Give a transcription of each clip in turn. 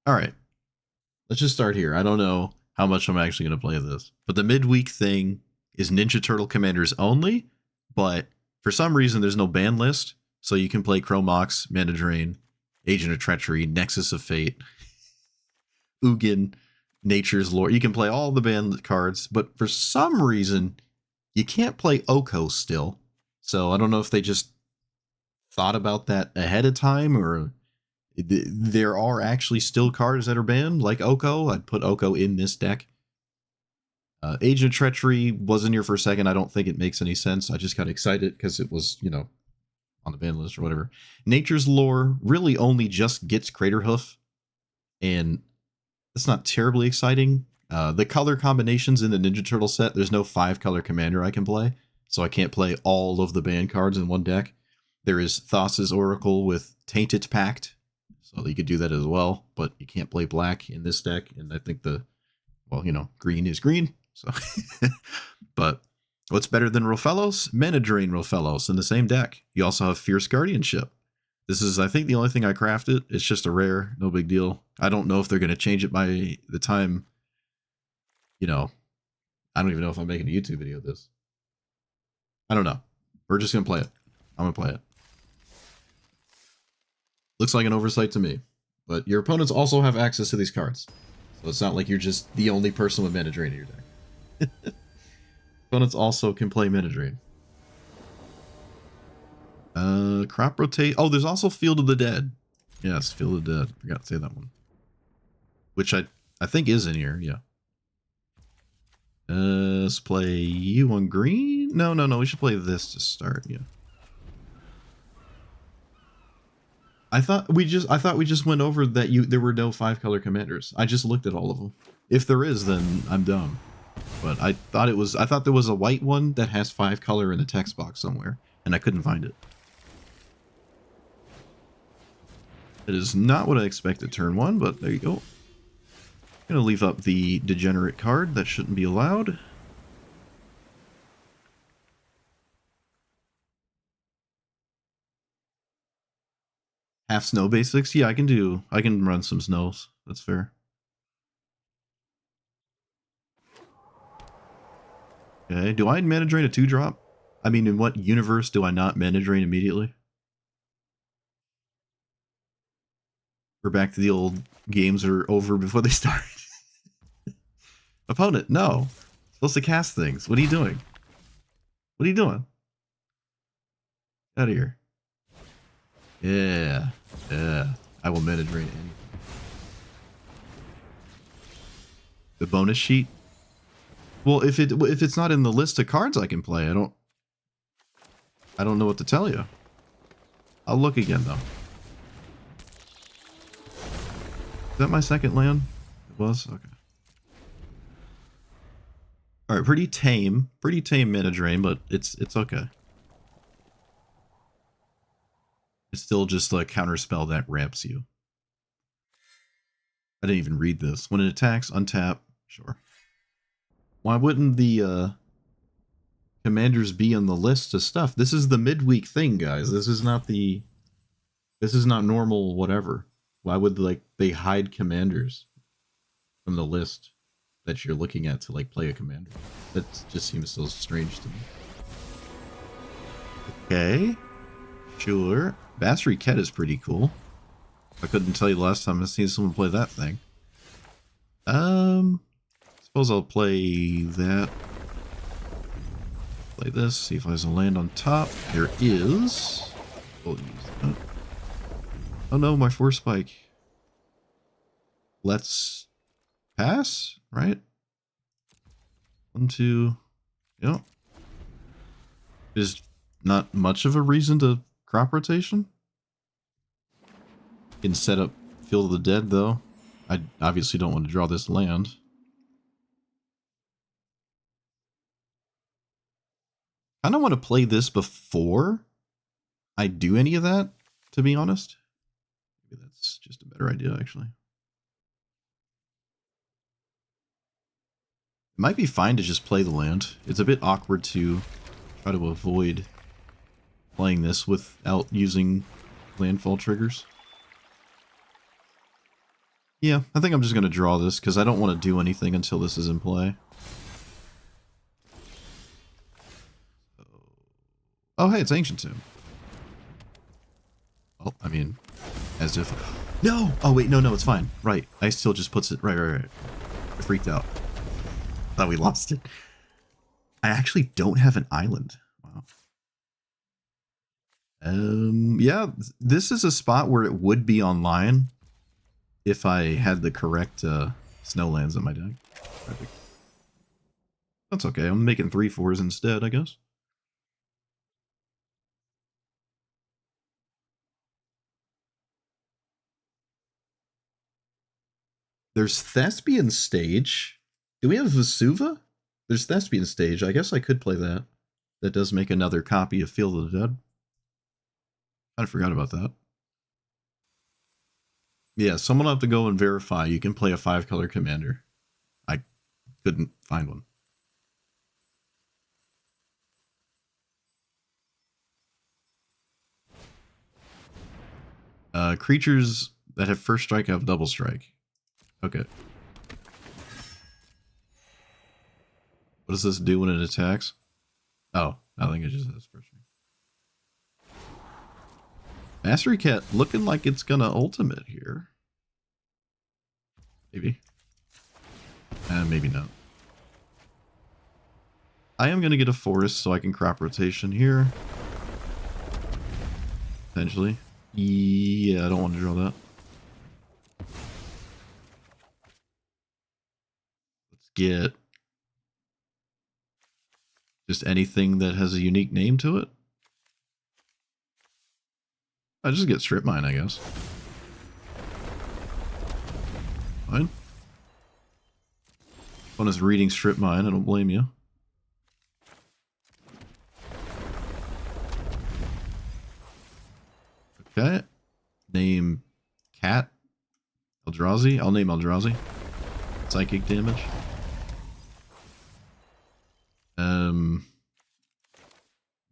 Alright, let's just start here. I don't know how much I'm actually going to play this, but the midweek thing is Ninja Turtle Commanders only, but for some reason there's no ban list, so you can play Chromox, Mana Drain, Agent of Treachery, Nexus of Fate, Ugin, Nature's Lore. You can play all the banned cards, but for some reason you can't play Oko still. So I don't know if they just thought about that ahead of time, or there are actually still cards that are banned, like Oko. I'd put Oko in this deck. Agent of Treachery wasn't here for a second. I don't think it makes any sense. I just got excited because it was, you know, on the ban list or whatever. Nature's Lore really only just gets Craterhoof, and it's not terribly exciting. The color combinations in the Ninja Turtle set, there's no 5-color commander I can play, so I can't play all of the banned cards in one deck. There is Thassa's Oracle with Tainted Pact, so you could do that as well, but you can't play black in this deck, and I think well, you know, green is green, so. But what's better than Rofellos? Mana Drain Rofellos in the same deck. You also have Fierce Guardianship. This is, I think, the only thing I crafted. It's just a rare, no big deal. I don't know if they're going to change it by the time, you know, I don't even know if I'm making a YouTube video of this. I don't know. We're just going to play it. I'm going to play it. Looks like an oversight to me. But your opponents also have access to these cards. So it's not like you're just the only person with Mana Drain in your deck. Opponents also can play Mana Drain. Crop Rotate. Oh, there's also Field of the Dead. Yes, Field of the Dead. Forgot to say that one. Which I think is in here, yeah. Let's play you on green. No. We should play this to start, yeah. I thought we just went over that there were no 5-color commanders. I just looked at all of them. If there is, then I'm dumb. But I thought there was a white one that has 5-color in the text box somewhere, and I couldn't find it. It is not what I expected turn 1, but there you go. I'm gonna leave up the degenerate card. That shouldn't be allowed. Half snow basics? Yeah, I can run some snows. That's fair. Okay, do I Mana Drain a 2-drop? I mean, in what universe do I not Mana Drain immediately? We're back to the old games are over before they start. Opponent, no. Supposed to cast things. What are you doing? What are you doing? Out of here. Yeah. I will Mana Drain anything. The bonus sheet? Well, if it's not in the list of cards I can play, I don't know what to tell you. I'll look again though. Is that my second land? It was? Okay. Alright, pretty tame Mana Drain, but it's okay. It's still just a counterspell that ramps you. I didn't even read this. When it attacks, untap. Sure. Why wouldn't the commanders be on the list of stuff? This is the midweek thing, guys. This is not normal whatever. Why would they hide commanders from the list that you're looking at to play a commander? That just seems so strange to me. Okay. Sure. Basri Ket is pretty cool. I couldn't tell you last time I've seen someone play that thing. Suppose I'll play that. Play this, see if there's a land on top. There is. We'll use that. Oh no, my Force Spike. Let's pass, right? 1, 2. Yep. There's not much of a reason to crop rotation. You can set up Field of the Dead though. I obviously don't want to draw this land. I don't want to play this before I do any of that, to be honest. Maybe that's just a better idea, actually. It might be fine to just play the land. It's a bit awkward to try to avoid playing this without using landfall triggers. Yeah, I think I'm just going to draw this because I don't want to do anything until this is in play. Oh, hey, it's Ancient Tomb. Well, I mean, as if... No! Oh, wait, no, it's fine. Right, Ice still just puts it... Right. I freaked out. Thought we lost it. I actually don't have an island. Wow. Yeah, this is a spot where it would be online if I had the correct snowlands in my deck. That's okay. I'm making 3/4s instead, I guess. There's Thespian Stage. Do we have Vesuva? There's Thespian Stage. I guess I could play that. That does make another copy of Field of the Dead. I forgot about that. Yeah, someone will have to go and verify you can play a 5-color commander. I couldn't find one. Creatures that have first strike have double strike. Okay. What does this do when it attacks? Oh, I think it just has first strike. Mastery Cat looking like it's gonna ultimate here. Maybe. Maybe not. I am gonna get a forest so I can crop rotation here. Potentially. Yeah, I don't want to draw that. Let's get just anything that has a unique name to it. I just get Strip Mine, I guess. Fine. Fun is reading Strip Mine, I don't blame you. Okay. Name Cat. Eldrazi. I'll name Eldrazi. Psychic damage.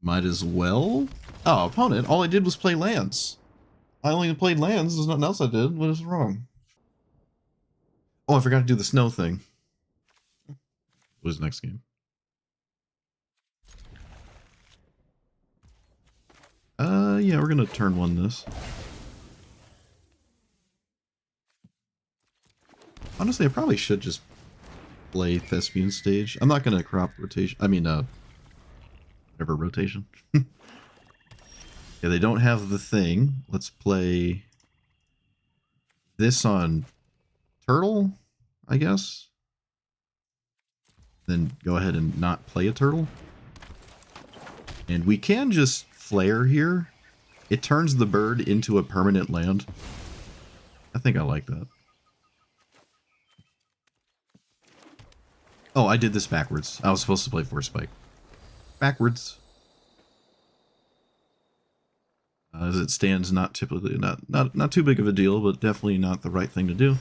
Might as well. Oh, opponent. All I did was play lands. I only played lands. There's nothing else I did. What is wrong? Oh, I forgot to do the snow thing. What is next game? Yeah, we're gonna turn 1 this. Honestly, I probably should just play Thespian Stage. I'm not gonna crop rotation. I mean, whatever rotation. Yeah, they don't have the thing. Let's play this on Turtle, I guess. Then go ahead and not play a Turtle. And we can just Flare here. It turns the bird into a permanent land. I think I like that. Oh, I did this backwards. I was supposed to play Force Spike. Backwards. As it stands, not typically, not too big of a deal, but definitely not the right thing to do.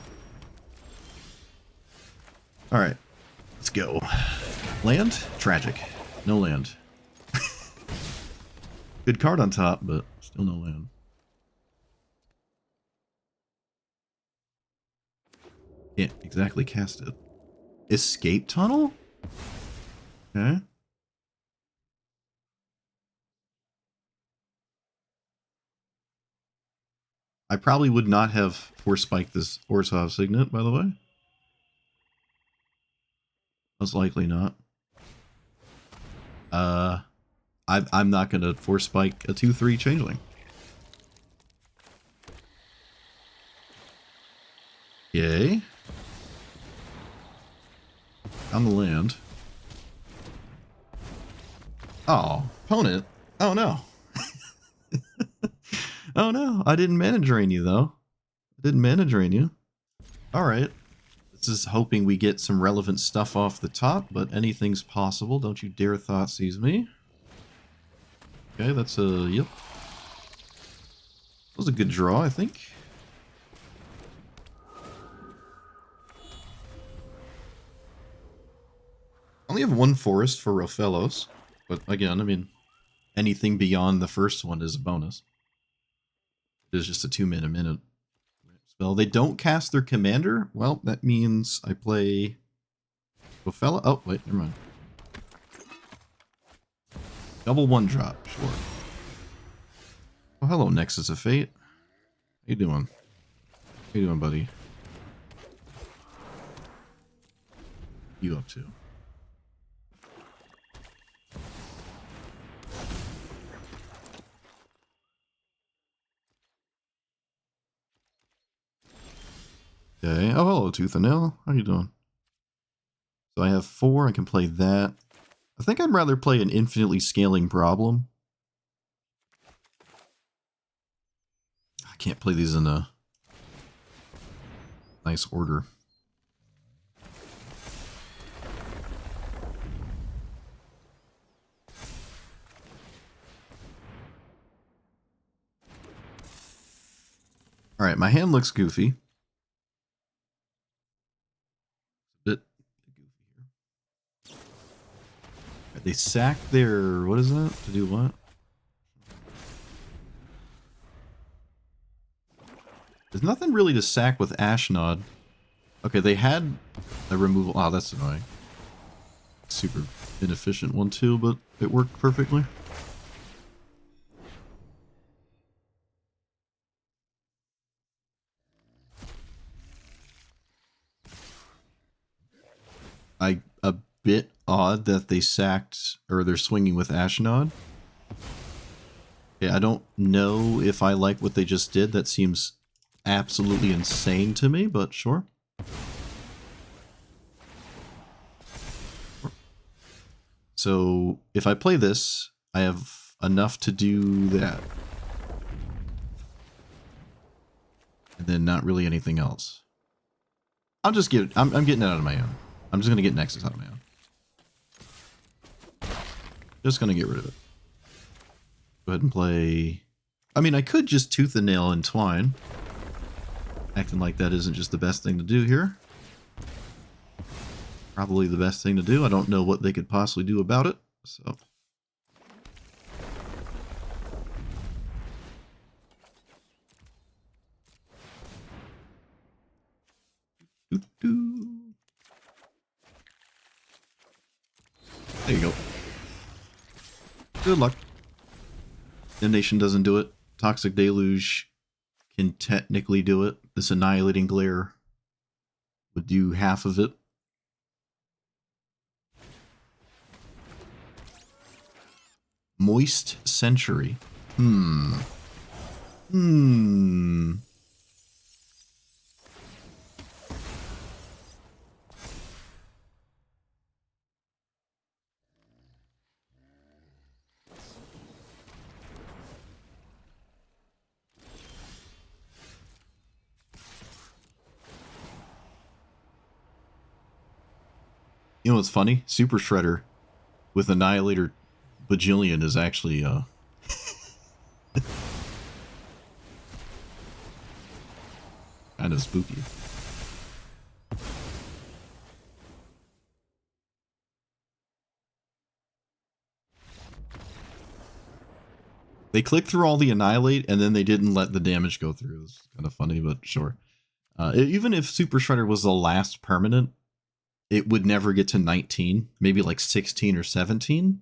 All right, let's go. Land? Tragic. No land. Good card on top, but still no land. Can't exactly cast it. Escape Tunnel? Okay. I probably would not have Force Spiked this Orzhov Signet, by the way. Most likely not. I'm not going to Force Spike a 2/3 Changeling. Yay. On the land. Oh, opponent. Oh no. Oh no, I didn't mana drain you though. I didn't mana drain you. Alright. This is hoping we get some relevant stuff off the top, but anything's possible. Don't you dare Thoughtseize me. Okay, that's a... yep. That was a good draw, I think. I only have 1 forest for Rofellos, but again, I mean, anything beyond the first one is a bonus. It is just a 2-mana spell. They don't cast their commander. Well, that means I play Ophelia. Oh, wait, never mind. Double 1-drop, sure. Oh, hello, Nexus of Fate. How you doing? How you doing, buddy? You up to? Okay. Oh, hello, Tooth and Nail. How you doing? So I have 4. I can play that. I think I'd rather play an infinitely scaling problem. I can't play these in a nice order. All right, my hand looks goofy. A bit goofy here. They sack their, what is that? To do what? There's nothing really to sack with Ashnod. Okay, they had a removal. Oh, that's annoying. Super inefficient one too, but it worked perfectly. A bit odd that they sacked, or they're swinging with Ashnod. Yeah, I don't know if I like what they just did. That seems absolutely insane to me, but sure. So if I play this, I have enough to do that. And then not really anything else. I'm getting it out of my own. I'm just gonna get Nexus out of my own. Just gonna get rid of it. Go ahead and play. I mean, I could just Tooth and Nail and Twine. Acting like that isn't just the best thing to do here. Probably the best thing to do. I don't know what they could possibly do about it, so. There you go. Good luck. Damnation doesn't do it. Toxic Deluge can technically do it. This Annihilating Glare would do half of it. Moist Century. You know what's funny? Super Shredder with Annihilator Bajillion is actually kind of spooky. They clicked through all the Annihilate and then they didn't let the damage go through. It was kind of funny, but sure. Even if Super Shredder was the last permanent, it would never get to 19. Maybe like 16 or 17.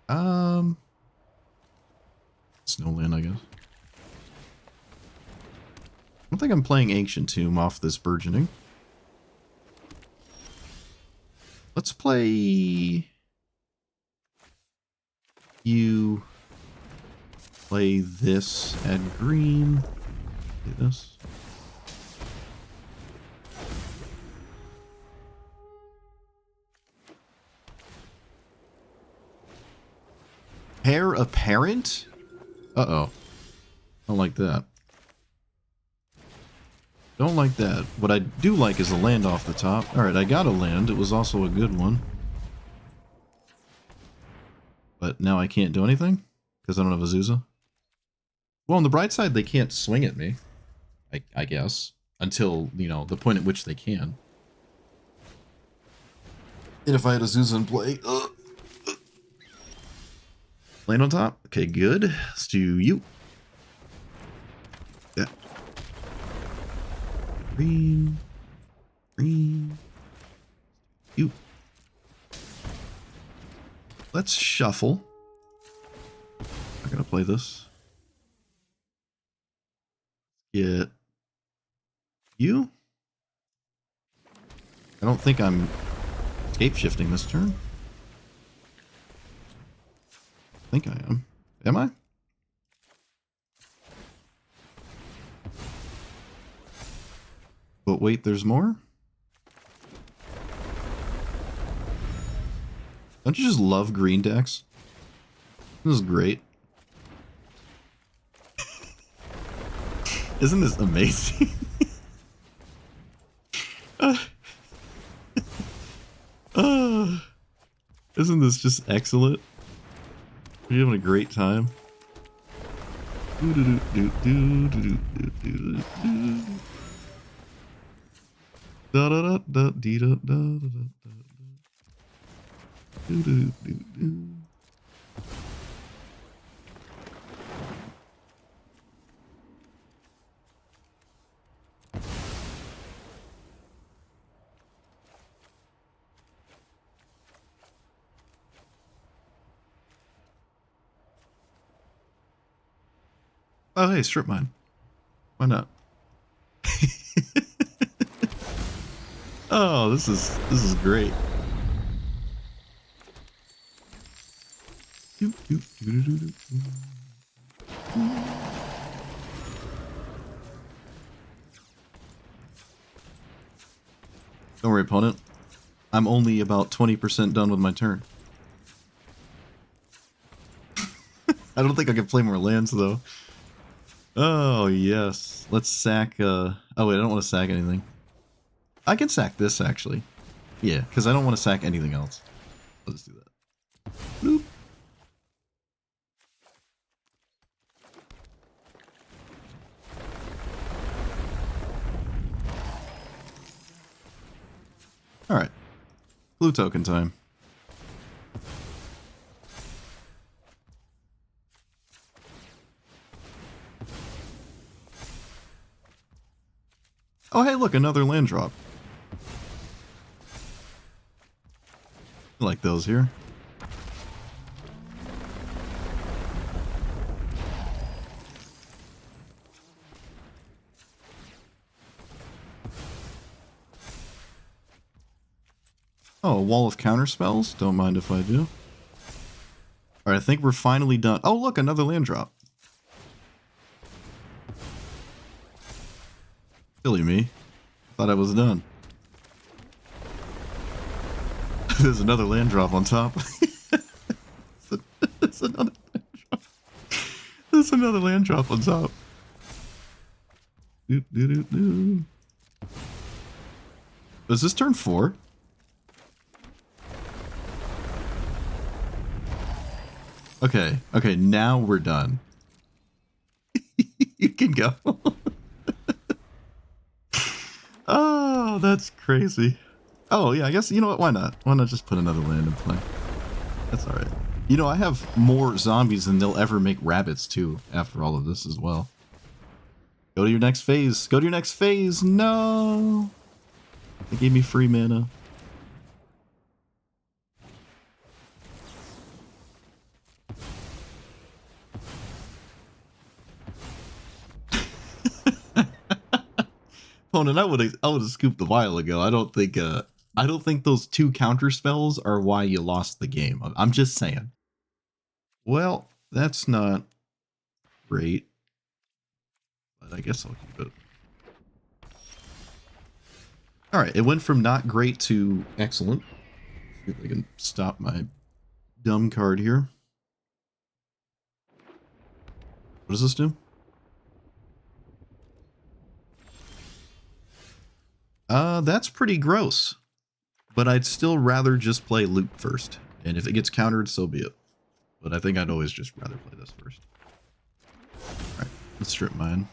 Snowland, I guess. I don't think I'm playing Ancient Tomb off this Burgeoning. Let's play... You... Play this, add green. Do this. Heir Apparent? Uh-oh. Don't like that. Don't like that. What I do like is a land off the top. Alright, I got a land. It was also a good one. But now I can't do anything? Because I don't have Azusa? Well, on the bright side, they can't swing at me. I guess. Until, you know, the point at which they can. And if I had Azusa in play... Land on top. Okay, good. Let's do you. Yeah. Green. Green. You. Let's shuffle. I'm gonna play this. Get you. I don't think I'm escape shifting this turn. I think I am. Am I? But wait, there's more? Don't you just love green decks? This is great. Isn't this amazing? Isn't this just excellent? Are you having a great time? Da da da da dee da da da da da. Oh, hey, strip mine. Why not? Oh, this is great. Don't worry, opponent. I'm only about 20% done with my turn. I don't think I can play more lands, though. Oh, yes. Let's sack, oh, wait, I don't want to sack anything. I can sack this, actually. Yeah, because I don't want to sack anything else. I'll just do that. Bloop. Alright. Blue token time. Oh, hey, look, another land drop. I like those here. Oh, a wall of counter spells? Don't mind if I do. Alright, I think we're finally done. Oh, look, another land drop. Silly me. Thought I was done. There's another land drop on top. There's another land drop. There's another land drop on top. Doot, doot, doot, doot. Is this turn 4? Okay, okay, now we're done. You can go. Oh, that's crazy. Oh, yeah, I guess, you know what, why not? Why not just put another land in play? That's alright. You know, I have more zombies than they'll ever make rabbits, too, after all of this as well. Go to your next phase. Go to your next phase. No! They gave me free mana. Opponent, I would have scooped a while ago. I don't think those 2 counter spells are why you lost the game. I'm just saying. Well, that's not great. But I guess I'll keep it. Alright, it went from not great to excellent. See if I can stop my dumb card here. What does this do? That's pretty gross. But I'd still rather just play loot first. And if it gets countered, so be it. But I think I'd always just rather play this first. Alright, let's strip mine.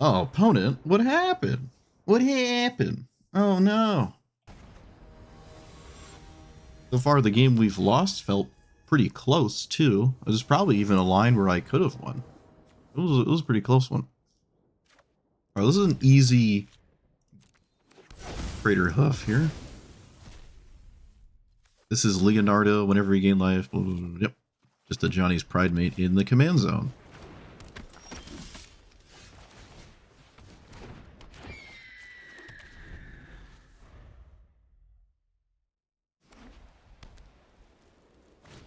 Oh, opponent, what happened? What happened? Oh no. So far, the game we've lost felt pretty close, too. There's probably even a line where I could have won. It was a pretty close one. Alright, this is an easy Crater Huff here. This is Leonardo whenever he gain life. Yep. Just a Johnny's Pride mate in the command zone.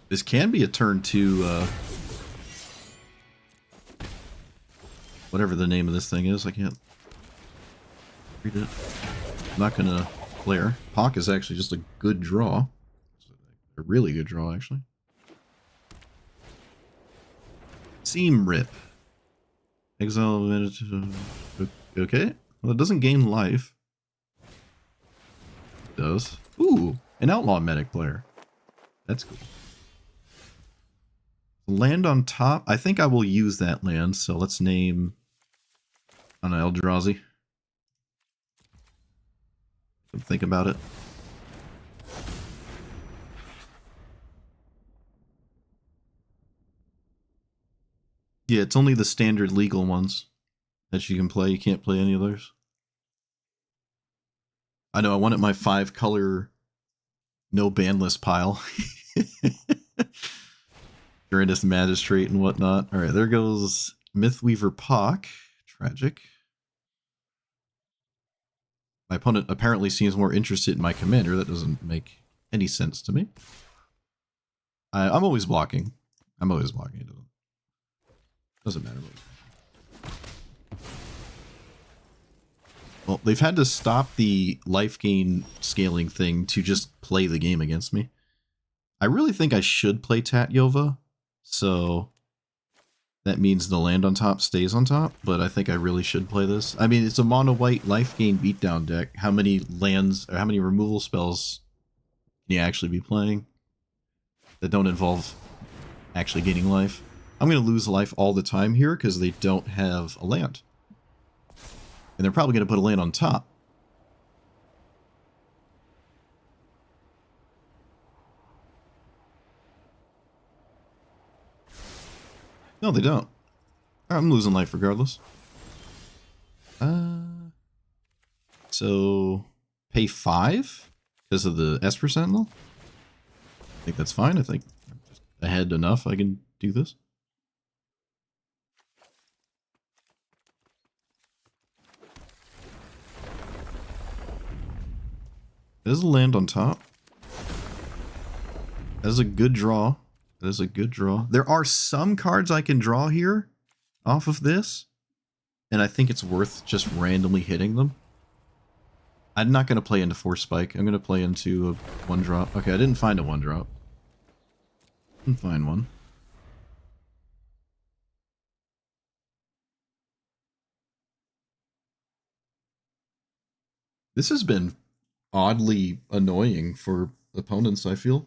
This can be a turn to whatever the name of this thing is. I can't read it. I'm not gonna flare. Hawk is actually just a good draw. A really good draw, actually. Seam Rip. Exile. Okay. Well, it doesn't gain life. It does. Ooh, an Outlaw Medic player. That's cool. Land on top. I think I will use that land, so let's name on Eldrazi. Think about it. Yeah, it's only the standard legal ones that you can play. You can't play any others. I know, I wanted my 5-color no ban list pile. Uranus Magistrate and whatnot. Alright, there goes Mythweaver Pock. Tragic. My opponent apparently seems more interested in my commander. That doesn't make any sense to me. I'm always blocking. I'm always blocking. It doesn't matter. Well, they've had to stop the life gain scaling thing to just play the game against me. I really think I should play Tatyova, so that means the land on top stays on top, but I think I really should play this. I mean, it's a mono-white life gain beatdown deck. How many lands, or how many removal spells can you actually be playing that don't involve actually gaining life? I'm going to lose life all the time here because they don't have a land. And they're probably going to put a land on top. No, they don't. I'm losing life regardless. So pay 5 because of the Esper Sentinel? I think that's fine. I think I'm just ahead enough. I can do this. There's a land on top. That is a good draw. That is a good draw. There are some cards I can draw here off of this, and I think it's worth just randomly hitting them. I'm not going to play into Force Spike. I'm going to play into a 1-drop. Okay, I didn't find a 1-drop. Didn't find one. This has been oddly annoying for opponents, I feel.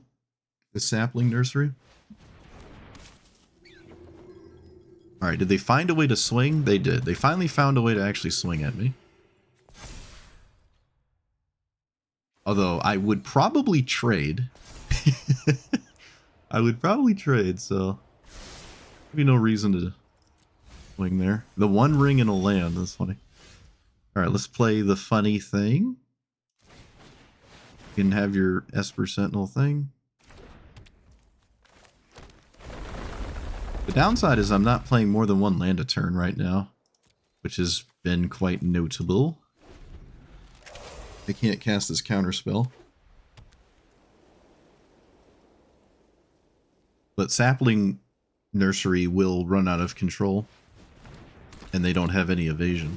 The Sapling Nursery. Alright, did they find a way to swing? They did. They finally found a way to actually swing at me. Although, I would probably trade. I would probably trade, so... maybe no reason to swing there. The 1 ring and a land, that's funny. Alright, let's play the funny thing. You can have your Esper Sentinel thing. The downside is I'm not playing more than 1 land a turn right now, which has been quite notable. I can't cast this counter spell. But Sapling Nursery will run out of control, and they don't have any evasion.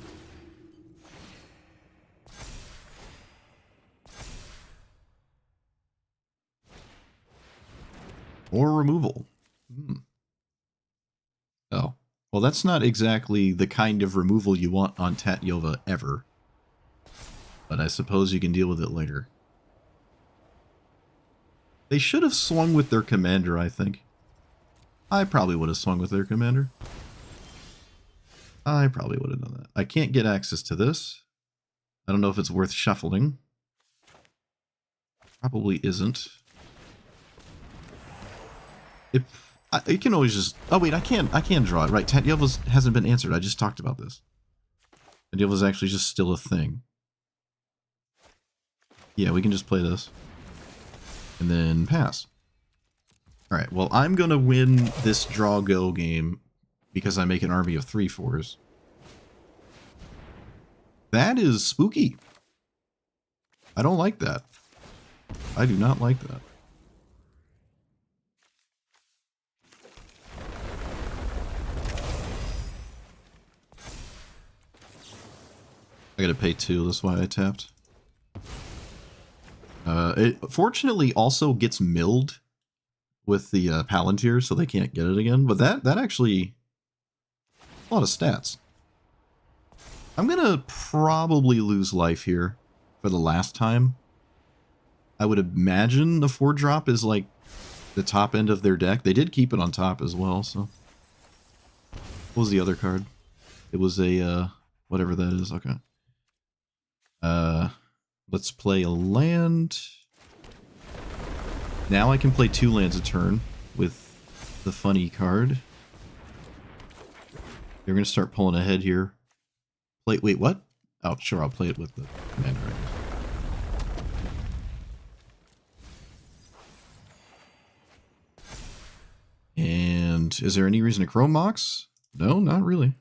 Or removal. Oh. Well, that's not exactly the kind of removal you want on Tatyova ever. But I suppose you can deal with it later. They should have swung with their commander, I think. I probably would have swung with their commander. I probably would have done that. I can't get access to this. I don't know if it's worth shuffling. Probably isn't. You can always just... Oh, wait, I can draw it. Right, Tadyeva's hasn't been answered. I just talked about this. Tadyeva's actually just still a thing. Yeah, we can just play this. And then pass. Alright, well, I'm going to win this draw-go game because I make an army of 3/4s. That is spooky. I don't like that. I do not like that. I gotta pay 2, that's why I tapped. It fortunately also gets milled with the Palantir, so they can't get it again. But that actually... a lot of stats. I'm gonna probably lose life here for the last time. I would imagine the 4-drop is like the top end of their deck. They did keep it on top as well, so... What was the other card? It was a, whatever that is, okay. Let's play a land. Now I can play 2 lands a turn with the funny card. They're going to start pulling ahead here. Wait, what? Oh, sure, I'll play it with the commander. And is there any reason to Chrome Mox? No, not really.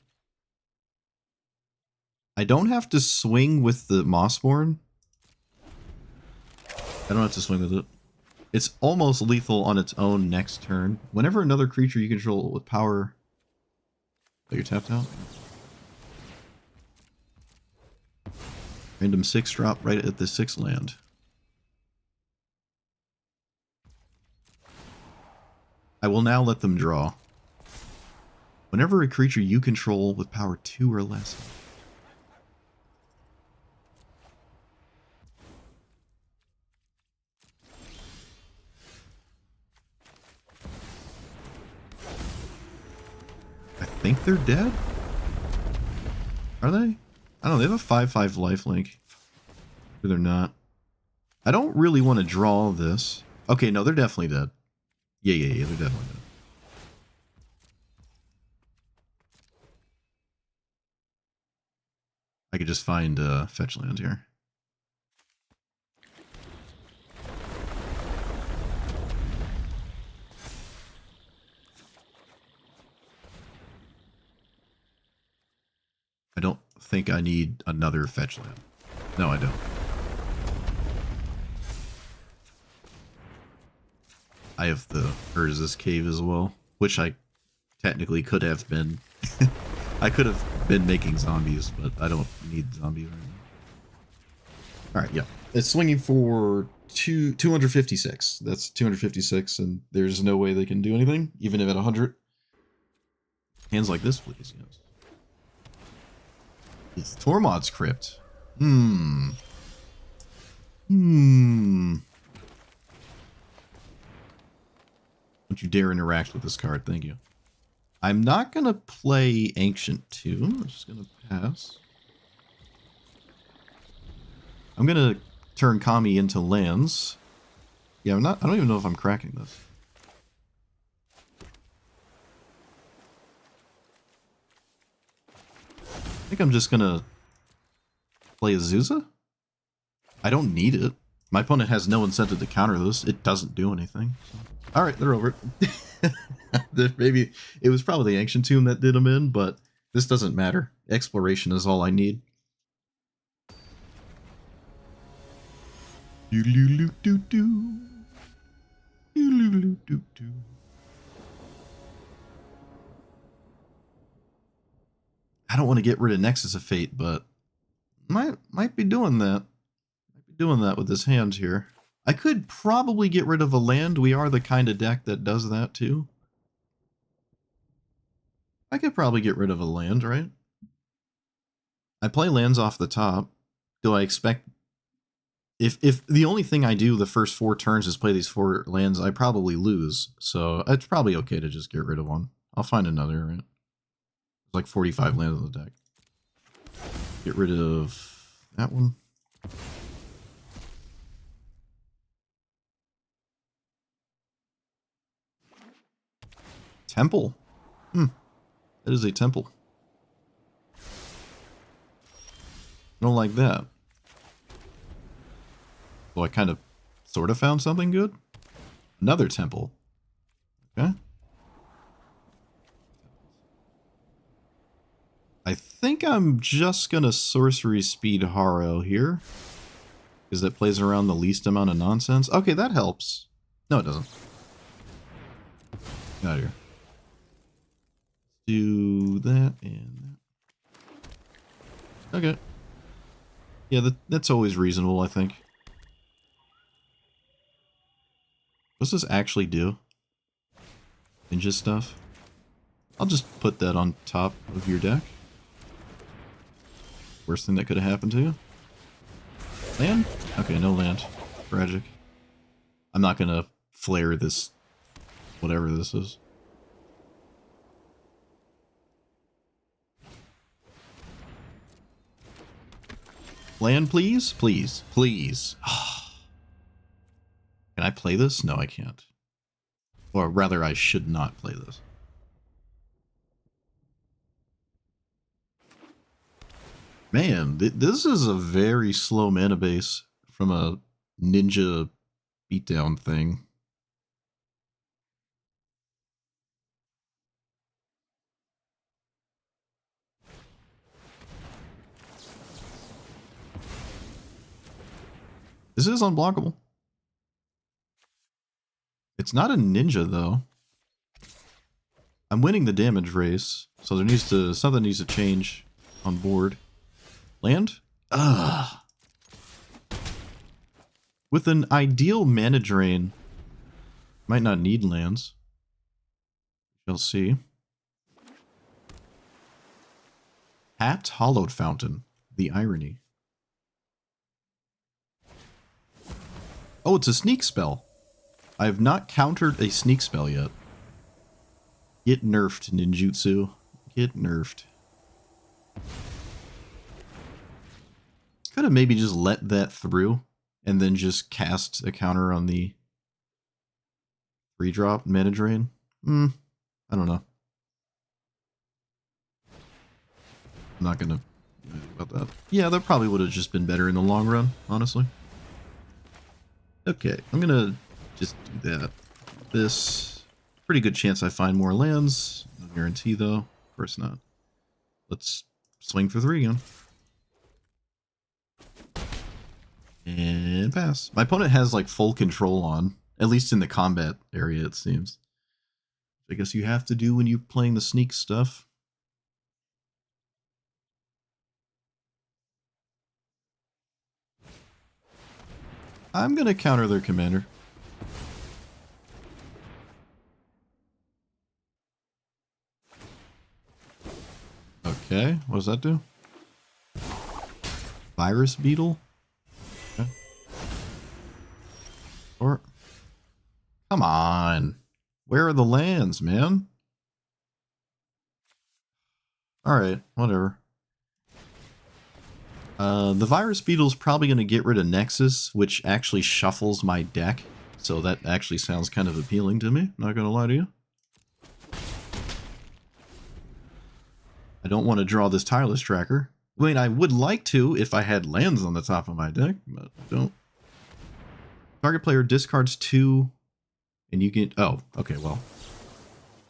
I don't have to swing with the Mossborn. I don't have to swing with it. It's almost lethal on its own next turn. Whenever another creature you control with power... Oh, you're tapped out? Random 6-drop right at the 6 land. I will now let them draw. Whenever a creature you control with power 2 or less... I think they're dead? Are they? I don't know, they have a 5/5 lifelink. Or they're not. I don't really want to draw this. Okay, no, they're definitely dead. Yeah, they're definitely dead. I could just find fetch land here. I don't think I need another fetch land. No, I don't. I have the Urza's Cave as well, which I technically could have been. I could have been making zombies, but I don't need zombies right now. Alright, yeah. It's swinging for 256. That's 256, and there's no way they can do anything, even if at 100. Hands like this, please, yes. It's Tormod's Crypt. Don't you dare interact with this card, thank you. I'm not going to play Ancient Tomb. I'm just going to pass. I'm going to turn Kami into lands. Yeah, I don't even know if I'm cracking this. I think I'm just going to play Azusa. I don't need it. My opponent has no incentive to counter this. It doesn't do anything. So. Alright, they're over it. Maybe it was probably the Ancient Tomb that did them in, but this doesn't matter. Exploration is all I need. I don't want to get rid of Nexus of Fate, but might be doing that. Might be doing that with this hand here. I could probably get rid of a land. We are the kind of deck that does that too. I could probably get rid of a land, right? I play lands off the top. Do I expect... If the only thing I do the first 4 turns is play these 4 lands, I probably lose. So it's probably okay to just get rid of one. I'll find another, right? There's like 45 lands on the deck. Get rid of that one. Temple. Hmm. That is a temple. I don't like that. So I kind of sort of found something good. Another temple. Okay. I think I'm just gonna sorcery speed Haro here. Because it plays around the least amount of nonsense. Okay, that helps. No, it doesn't. Get out of here. Do that and that. Okay. Yeah, that's always reasonable, I think. What's this actually do? Ninja stuff? I'll just put that on top of your deck. Worst thing that could have happened to you. Land? Okay, no land. Tragic. I'm not gonna flare this, whatever this is. Land, please? Please. Please. Can I play this? No, I can't. Or rather, I should not play this. Man, this is a very slow mana base from a ninja beatdown thing. This is unblockable. It's not a ninja, though. I'm winning the damage race, so there needs to something needs to change on board. Land? Ugh. With an ideal mana drain, might not need lands. Shall see. Hat Hollowed Fountain. The irony. Oh, it's a sneak spell. I have not countered a sneak spell yet. Get nerfed, ninjutsu. Get nerfed. Could have maybe just let that through and then just cast a counter on the 3-drop mana drain. I don't know. I'm not gonna do about that. Yeah, that probably would have just been better in the long run, honestly. Okay, I'm gonna just do that. This pretty good chance I find more lands. No guarantee though. Of course not. Let's swing for 3 again. And pass. My opponent has like full control on, at least in the combat area, it seems. I guess you have to do when you're playing the sneak stuff. I'm gonna counter their commander. Okay, what does that do? Virus beetle? Okay. Or come on. Where are the lands, man? Alright, whatever. The virus beetle's probably gonna get rid of Nexus, which actually shuffles my deck. So that actually sounds kind of appealing to me, not gonna lie to you. I don't want to draw this tireless tracker. I mean, I would like to if I had lands on the top of my deck, but I don't. Target player discards 2, and you get... Oh, okay, well.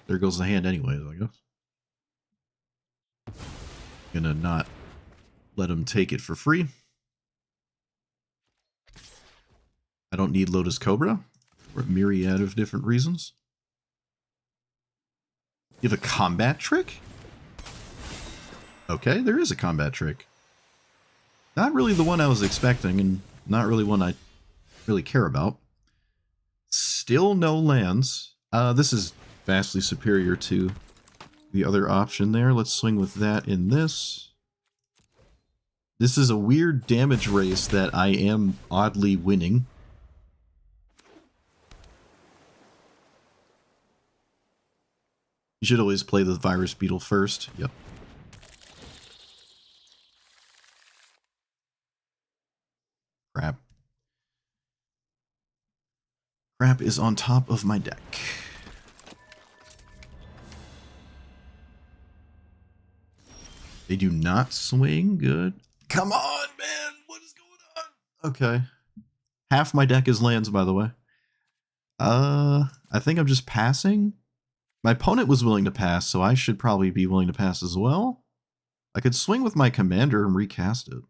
There goes the hand anyways, I guess. Gonna not let him take it for free. I don't need Lotus Cobra for a myriad of different reasons. You have a combat trick? Okay, there is a combat trick. Not really the one I was expecting, and not really one I really care about. Still no lands. This is vastly superior to the other option there. Let's swing with that in this. This is a weird damage race that I am oddly winning. You should always play the virus beetle first. Yep. Crap. Crap is on top of my deck. They do not swing. Good. Come on, man. What is going on? Okay. Half my deck is lands, by the way. I think I'm just passing. My opponent was willing to pass, so I should probably be willing to pass as well. I could swing with my commander and recast it.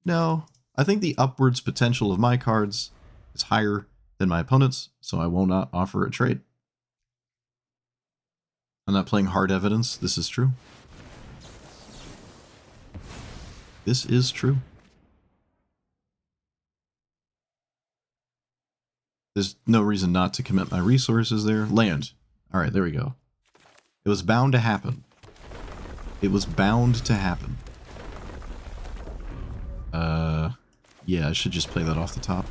No, I think the upwards potential of my cards is higher than my opponent's, so I will not offer a trade. I'm not playing hard evidence. This is true. This is true. There's no reason not to commit my resources there. Land. Alright, there we go. It was bound to happen. It was bound to happen. Yeah, I should just play that off the top.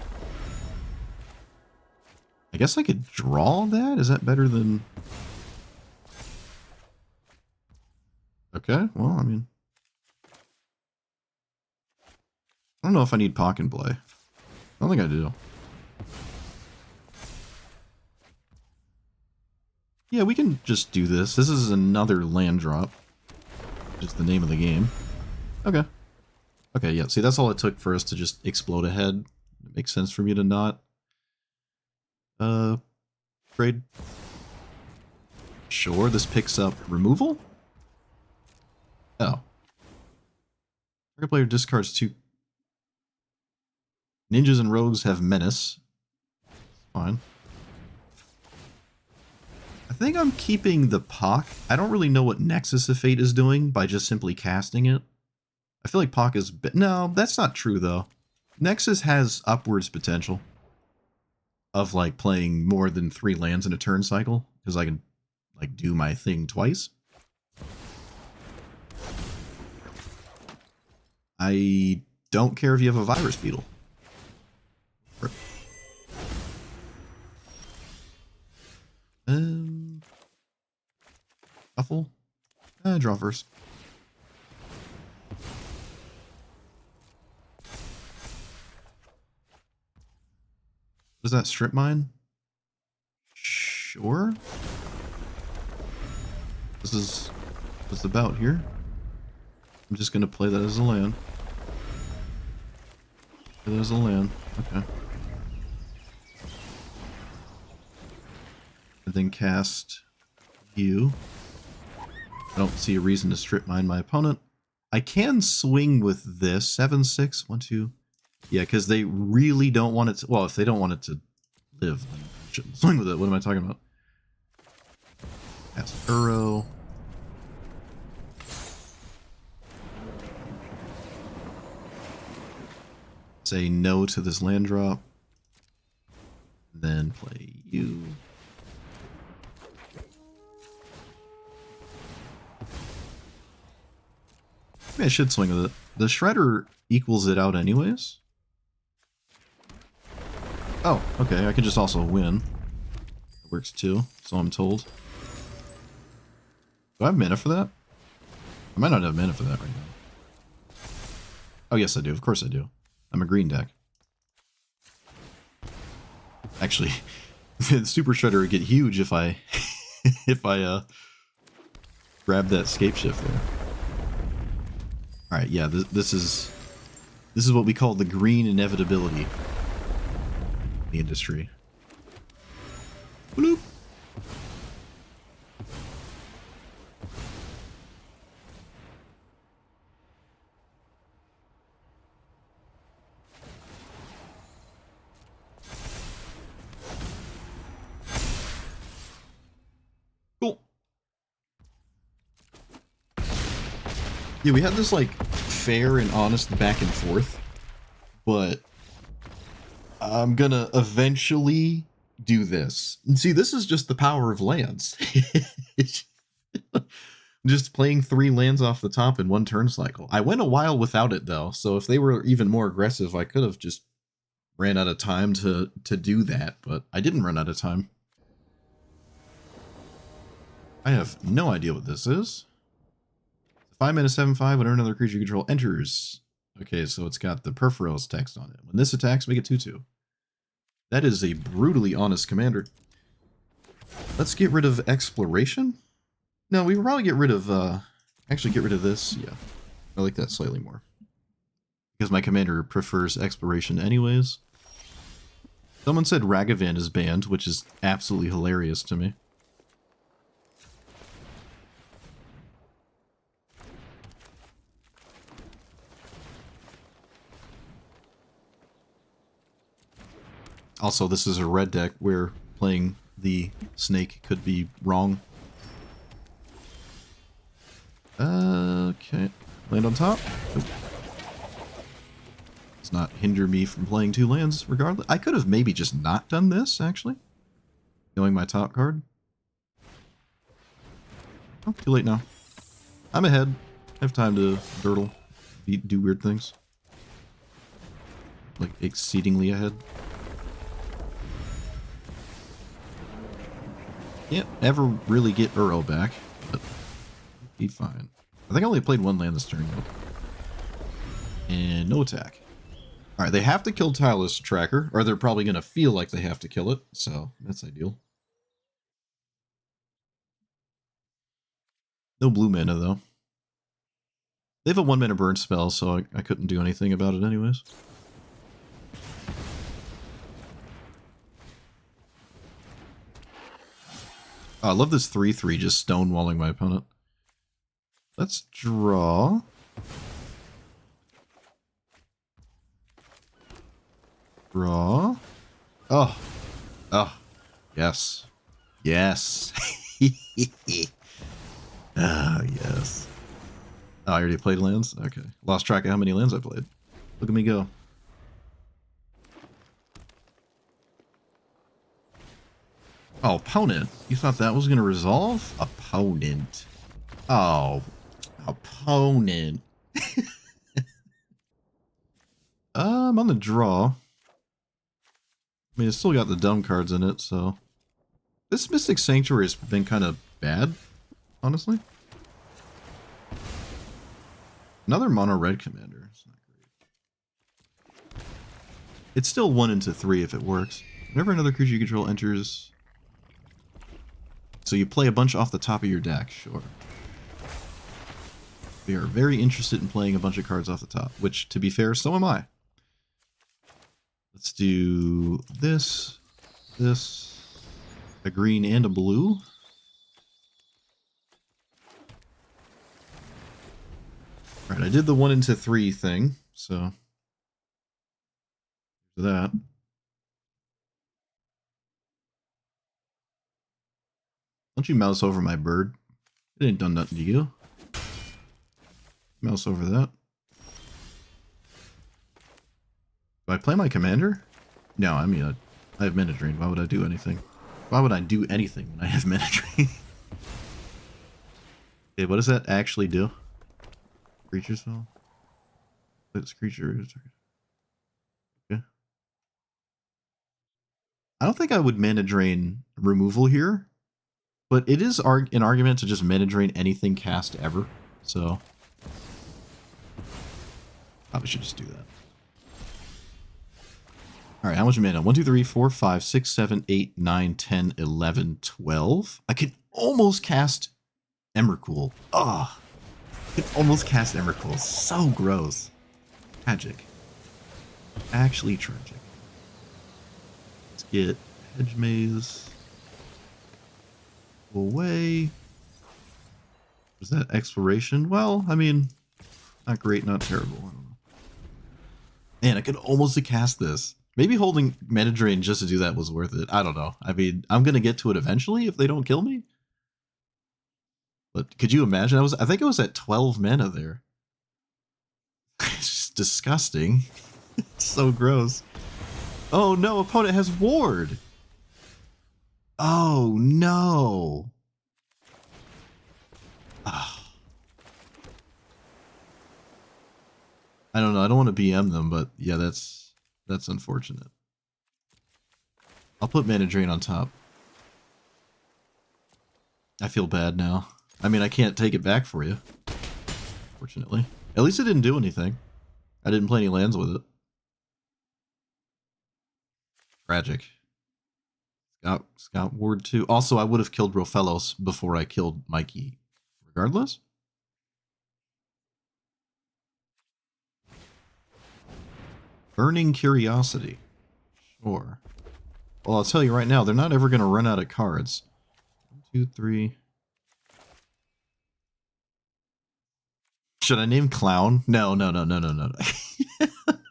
I guess I could draw that? Is that better than... Okay, well, I mean... I don't know if I need Pock and play. I don't think I do. Yeah, we can just do this. This is another land drop. Just the name of the game. Okay. Okay, yeah, see, that's all it took for us to just explode ahead. It makes sense for me to not... trade. Sure, this picks up removal? Oh. Target player discards 2. Ninjas and rogues have menace. Fine. I think I'm keeping the Pock. I don't really know what Nexus of Fate is doing by just simply casting it. I feel like Pock is... No, that's not true, though. Nexus has upwards potential of, like, playing more than 3 lands in a turn cycle, because I can, like, do my thing twice. I don't care if you have a Virus Beetle. Shuffle? Draw first. Does that strip mine? Sure. This is what's about here. I'm just gonna play that as a land. Play that as a land. Okay. And then cast you. I don't see a reason to strip mine my opponent. I can swing with this. 7/6. 1, 2. Yeah, because they really don't want it to... Well, if they don't want it to live, then I shouldn't swing with it. What am I talking about? Cast Uro. Say no to this land drop. Then play you. Maybe I should swing with it. The Shredder equals it out anyways. Oh, okay, I can just also win. That works too, so I'm told. Do I have mana for that? I might not have mana for that right now. Oh yes I do, of course I do. I'm a green deck. Actually, the Super Shredder would get huge if I grab that scape shift there. Alright, yeah, this is what we call the green inevitability in the industry. Bloop. Cool. Yeah, we had this, like, fair and honest back and forth, but I'm gonna eventually do this. And see, this is just the power of lands. Just playing 3 lands off the top in 1 turn cycle. I went a while without it, though, so if they were even more aggressive, I could have just ran out of time to do that, but I didn't run out of time. I have no idea what this is. 5 mana 7/5, whenever another creature you control enters. Okay, so it's got the Perforos text on it. When this attacks, make it 2/2. That is a brutally honest commander. Let's get rid of Exploration. No, we would probably get rid of Actually, get rid of this. Yeah, I like that slightly more. Because my commander prefers exploration anyways. Someone said Ragavan is banned, which is absolutely hilarious to me. Also, this is a red deck where playing the snake could be wrong. Okay. Land on top. Nope. Does not hinder me from playing 2 lands regardless. I could have maybe just not done this, actually. Knowing my top card. Oh, too late now. I'm ahead. I have time to durdle. Do weird things. Like, exceedingly ahead. Can't ever really get Uro back, but be fine. I think I only played 1 land this turn. And no attack. Alright, they have to kill Tireless Tracker, or they're probably going to feel like they have to kill it, so that's ideal. No blue mana, though. They have a 1 mana burn spell, so I couldn't do anything about it anyways. Oh, I love this 3/3 just stonewalling my opponent. Let's draw. Draw. Oh. Oh. Yes. Yes. Ah, yes. Oh, I already played lands? Okay. Lost track of how many lands I played. Look at me go. Oh, opponent. You thought that was going to resolve? Opponent. Oh, opponent. I'm on the draw. I mean, it's still got the dumb cards in it, so... This Mystic Sanctuary has been kind of bad, honestly. Another mono red commander. It's not great. It's still 1 into 3 if it works. Whenever another creature you control enters... So you play a bunch off the top of your deck, sure. We are very interested in playing a bunch of cards off the top, which, to be fair, so am I. Let's do this, a green and a blue. Alright, I did the 1 into 3 thing, so that. Don't you mouse over my bird? It ain't done nothing to you. Mouse over that. Do I play my commander? No, I mean, I have mana drain. Why would I do anything? Why would I do anything when I have mana drain? Okay, what does that actually do? Creature spell? This creature is... Okay. I don't think I would mana drain removal here, but it is an argument to just mana drain anything cast ever, so... Probably should just do that. Alright, how much mana? 1, 2, 3, 4, 5, 6, 7, 8, 9, 10, 11, 12. I can almost cast Emrakul. Ugh. I can almost cast Emrakul. So gross. Tragic. Actually tragic. Let's get Hedge Maze away. Was that exploration? Well, I mean, not great, not terrible. I don't know. Man, I could almost cast this. Maybe holding mana drain just to do that was worth it. I don't know. I mean, I'm gonna get to it eventually if they don't kill me. But could you imagine? I think I was at 12 mana there. It's just disgusting. It's so gross. Oh no, opponent has ward. Oh no. Oh. I don't know. I don't want to BM them, but yeah, that's unfortunate. I'll put mana drain on top. I feel bad now. I mean, I can't take it back for you. Fortunately. At least it didn't do anything. I didn't play any lands with it. Tragic. Scout Ward 2. Also, I would have killed Rofellos before I killed Mikey. Regardless. Burning Curiosity. Sure. Well, I'll tell you right now, they're not ever going to run out of cards. 1, 2, 3. Should I name Clown? No. I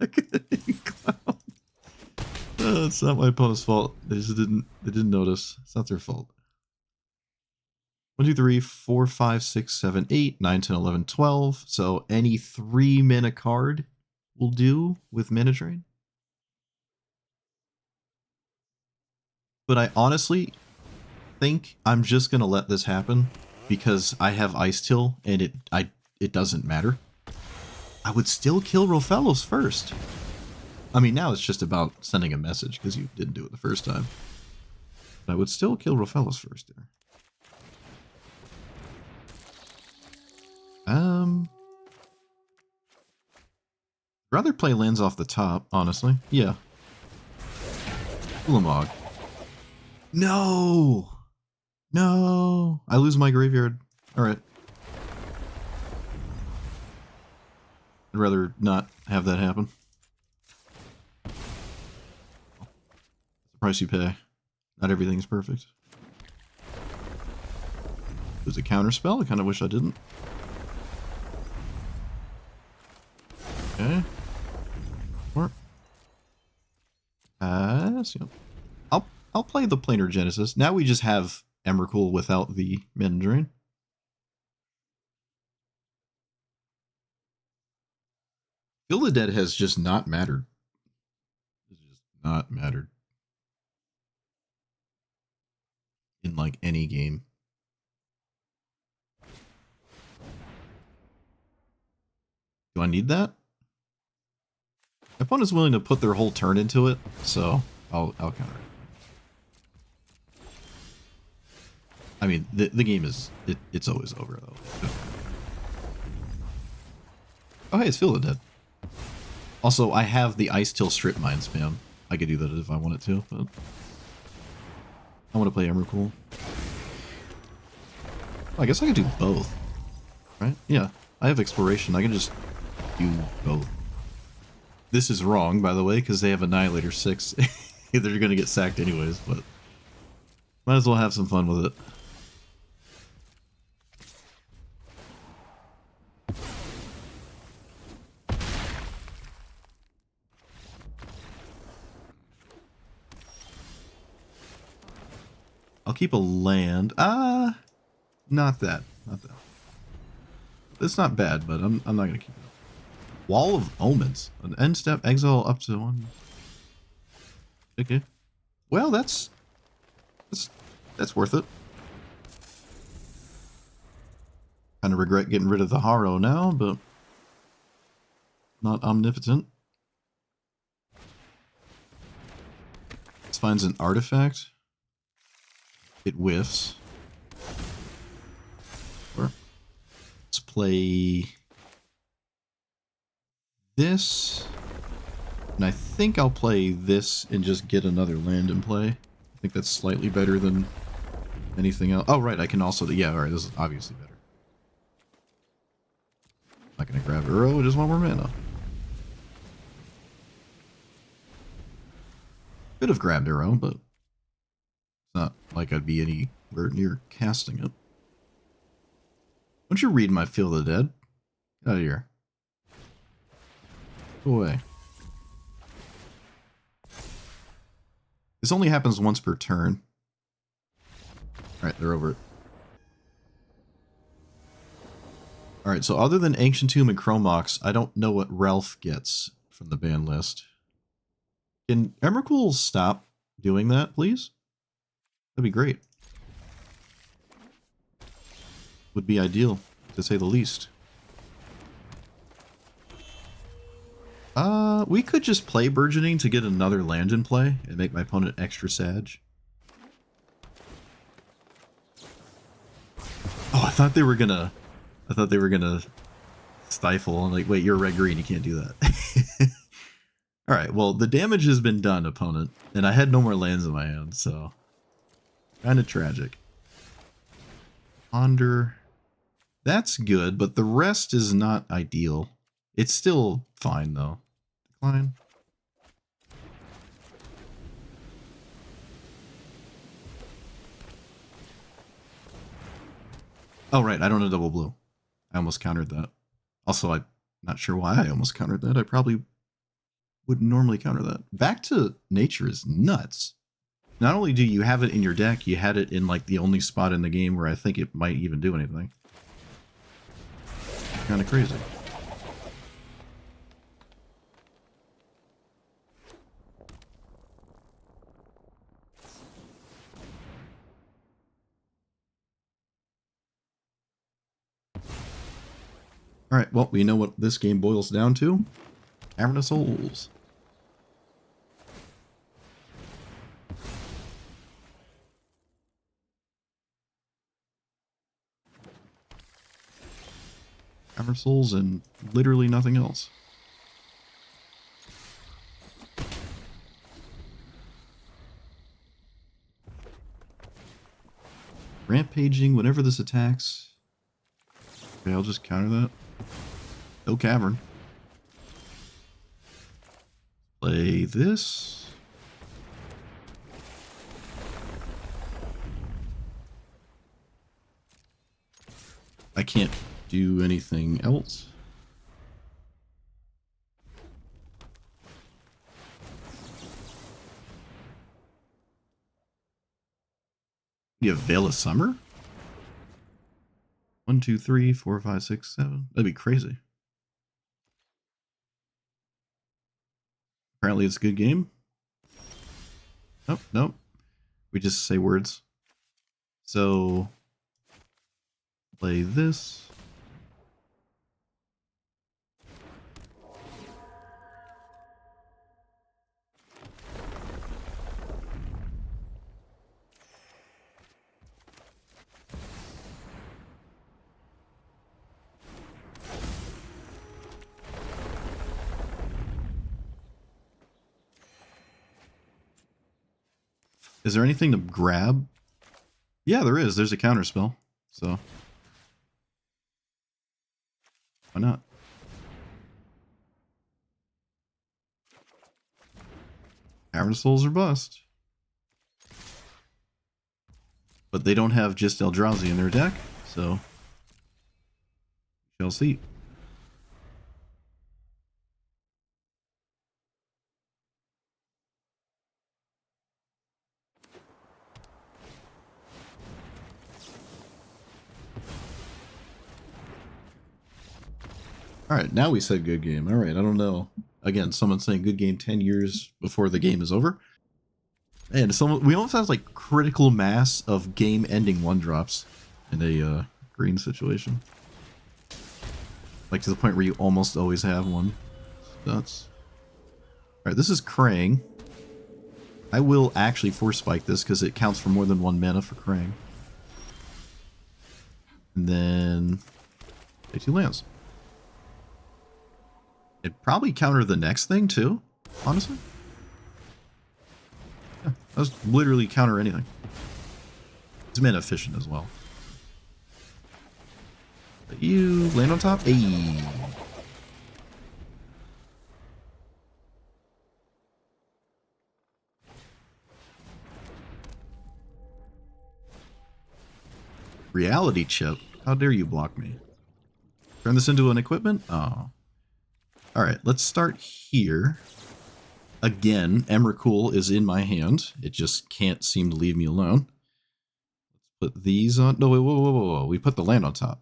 couldn't name Clown. It's not my opponent's fault. They didn't notice. It's not their fault. 1, 2, 3, 4, 5, 6, 7, 8, 9, 10, 11, 12. So any 3 mana card will do with mana drain. But I honestly think I'm just gonna let this happen because I have Ice Till and it doesn't matter. I would still kill Rofellos first. I mean, now it's just about sending a message because you didn't do it the first time. But I would still kill Rofellos first there. Rather play lands off the top, honestly. Yeah. Ulamog. No! No! I lose my graveyard. Alright. I'd rather not have that happen. That's the price you pay. Not everything's perfect. There's a counterspell. I kind of wish I didn't. Okay. Or pass. Yep. I'll play the Planar Genesis. Now we just have Emrakul without the mana drain. Feel the Dead has just not mattered. It's just not mattered. In like any game. Do I need that? My opponent's willing to put their whole turn into it, so I'll counter it. I mean, the game is it's always over though. Oh hey, it's Feel the Dead. Also, I have the Ice Till Strip Mine spam. I could do that if I wanted to, but I want to play Emrakul. Oh, I guess I could do both. Right? Yeah. I have Exploration. I can just do both. This is wrong, by the way, because they have Annihilator 6. They're going to get sacked anyways, but might as well have some fun with it. I'll keep a land. Not that. Not that. It's not bad, but I'm not going to keep it. Wall of Omens. An end step exile up to 1. Okay. Well, that's worth it. Kind of regret getting rid of the Haro now, but not omnipotent. This finds an artifact. It whiffs. Let's play this. And I think I'll play this and just get another land in play. I think that's slightly better than anything else. Oh, right, I can also... Yeah, alright, this is obviously better. Not gonna grab Uro, just 1 more mana. Could have grabbed Uro, but it's not like I'd be anywhere near casting it. Why don't you read my Feel the Dead? Get out of here. Go away. This only happens once per turn. Alright, they're over it. Alright, so other than Ancient Tomb and Chromox, I don't know what Ralph gets from the ban list. Can Emrakul stop doing that, please? That'd be great. Would be ideal, to say the least. We could just play Burgeoning to get another land in play and make my opponent extra sad. Oh, I thought they were gonna stifle. I'm like, wait, you're red green, you can't do that. Alright, well, the damage has been done, opponent, and I had no more lands in my hand, so kinda tragic. Ponder. That's good, but the rest is not ideal. It's still fine, though. Decline. Oh, right. I don't know double blue. I almost countered that. Also, I'm not sure why I almost countered that. I probably wouldn't normally counter that. Back to nature is nuts. Not only do you have it in your deck, you had it in like the only spot in the game where I think it might even do anything. Kind of crazy. Alright, well, we know what this game boils down to. Cavernous Souls. Cavernous Souls and literally nothing else. Rampaging whenever this attacks. Okay, I'll just counter that. No cavern. Play this. I can't do anything else. You have Veil of Summer? 1, 2, 3, 4, 5, 6, 7. That'd be crazy. Apparently it's a good game. Nope, nope. We just say words. So, play this. Is there anything to grab? Yeah, there is. There's a counter spell. So, why not? Cavern Souls are bust. But they don't have just Eldrazi in their deck, so shall see. Alright, now we said good game. Alright, I don't know. Again, someone's saying good game 10 years before the game is over. And we almost have like critical mass of game-ending 1-drops in a green situation. Like to the point where you almost always have one. Nuts. Alright, this is Krang. I will actually force spike this because it counts for more than 1 mana for Krang. And then take 2 lands. It'd probably counter the next thing too, honestly. Yeah, that was literally counter anything. It's mana efficient as well. But you land on top? Ayy. Reality chip? How dare you block me? Turn this into an equipment? Oh. Alright, let's start here. Again, Emrakul is in my hand. It just can't seem to leave me alone. Let's put these on. No, wait, whoa. We put the land on top.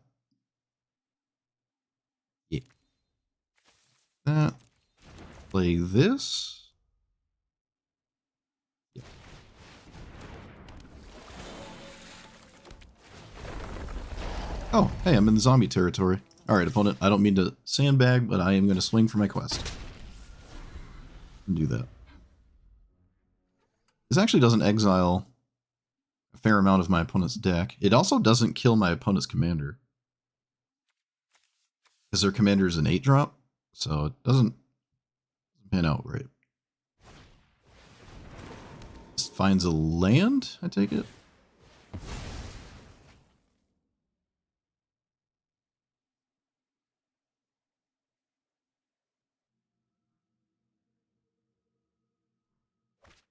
Yeah. That. Play this. Yeah. Oh, hey, I'm in the zombie territory. Alright, opponent, I don't mean to sandbag, but I am going to swing for my quest. And do that. This actually doesn't exile a fair amount of my opponent's deck. It also doesn't kill my opponent's commander. Because their commander is an 8-drop, so it doesn't pan out right. This finds a land, I take it?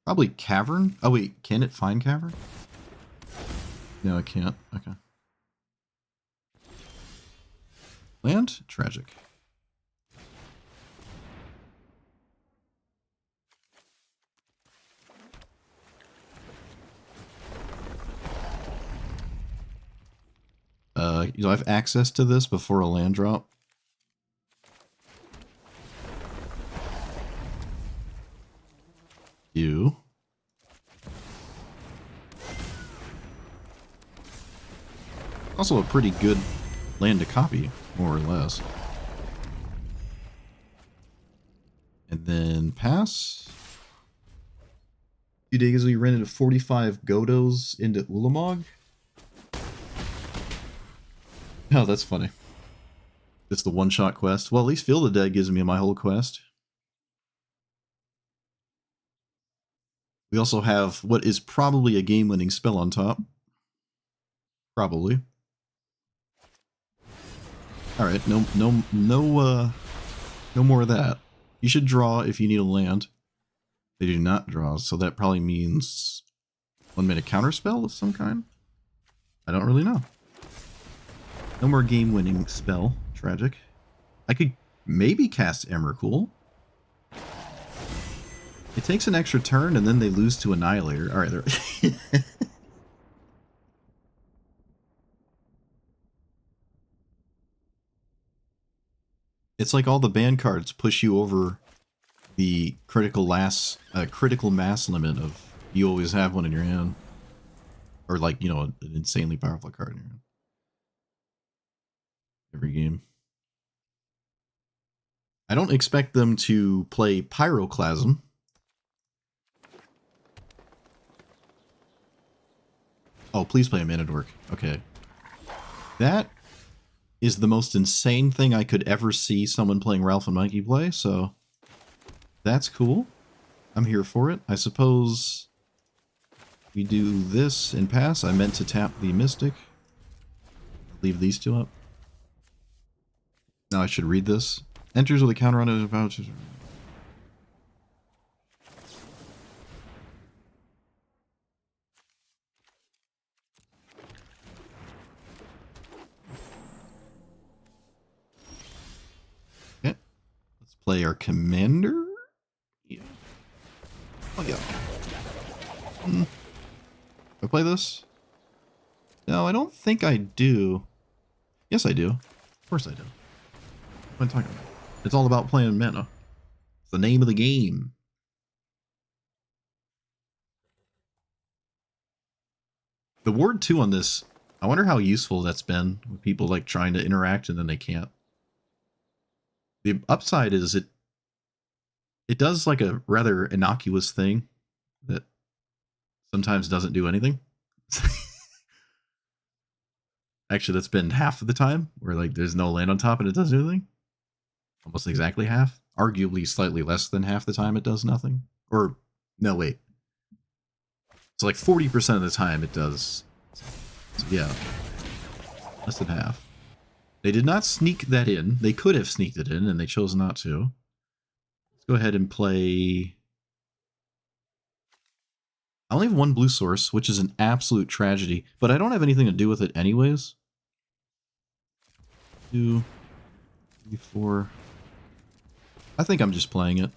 Probably Cavern? Oh wait, can it find Cavern? No, it can't. Okay. Land? Tragic. You know, I have access to this before a land drop. You. Also a pretty good land to copy, more or less. And then pass. A few days ago, you ran into 45 Godos into Ulamog. Oh, that's funny. It's the one-shot quest. Well, at least Field of Dead gives me my whole quest. We also have what is probably a game-winning spell on top. Probably. All right, no more of that. You should draw if you need a land. They do not draw, so that probably means 1 minute counter spell of some kind. I don't really know. No more game-winning spell. Tragic. I could maybe cast Emrakul. It takes an extra turn, and then they lose to Annihilator. All right, there. It's like all the ban cards push you over the critical mass limit of you always have one in your hand, or like, you know, an insanely powerful card in your hand. Every game. I don't expect them to play Pyroclasm. Oh, please play a Mana Dork. Okay. That is the most insane thing I could ever see someone playing Ralph and Mikey play, so that's cool. I'm here for it. I suppose we do this and pass. I meant to tap the Mystic. Leave these two up. Now I should read this. Enters with a counter on it about... Okay. Let's play our commander. Yeah. Oh, yeah. Do I play this? No, I don't think I do. Yes, I do. Of course I do. What am I talking about? It's all about playing mana. It's the name of the game. The Ward 2 on this, I wonder how useful that's been with people like trying to interact and then they can't. The upside is it does like a rather innocuous thing that sometimes doesn't do anything. Actually, that's been half of the time where like there's no land on top and it doesn't do anything. Almost exactly half. Arguably slightly less than half the time it does nothing. Or, no, wait. So like 40% of the time it does. So yeah. Less than half. They did not sneak that in. They could have sneaked it in and they chose not to. Let's go ahead and play... I only have one blue source, which is an absolute tragedy. But I don't have anything to do with it anyways. 2, 3, 4... I think I'm just playing it.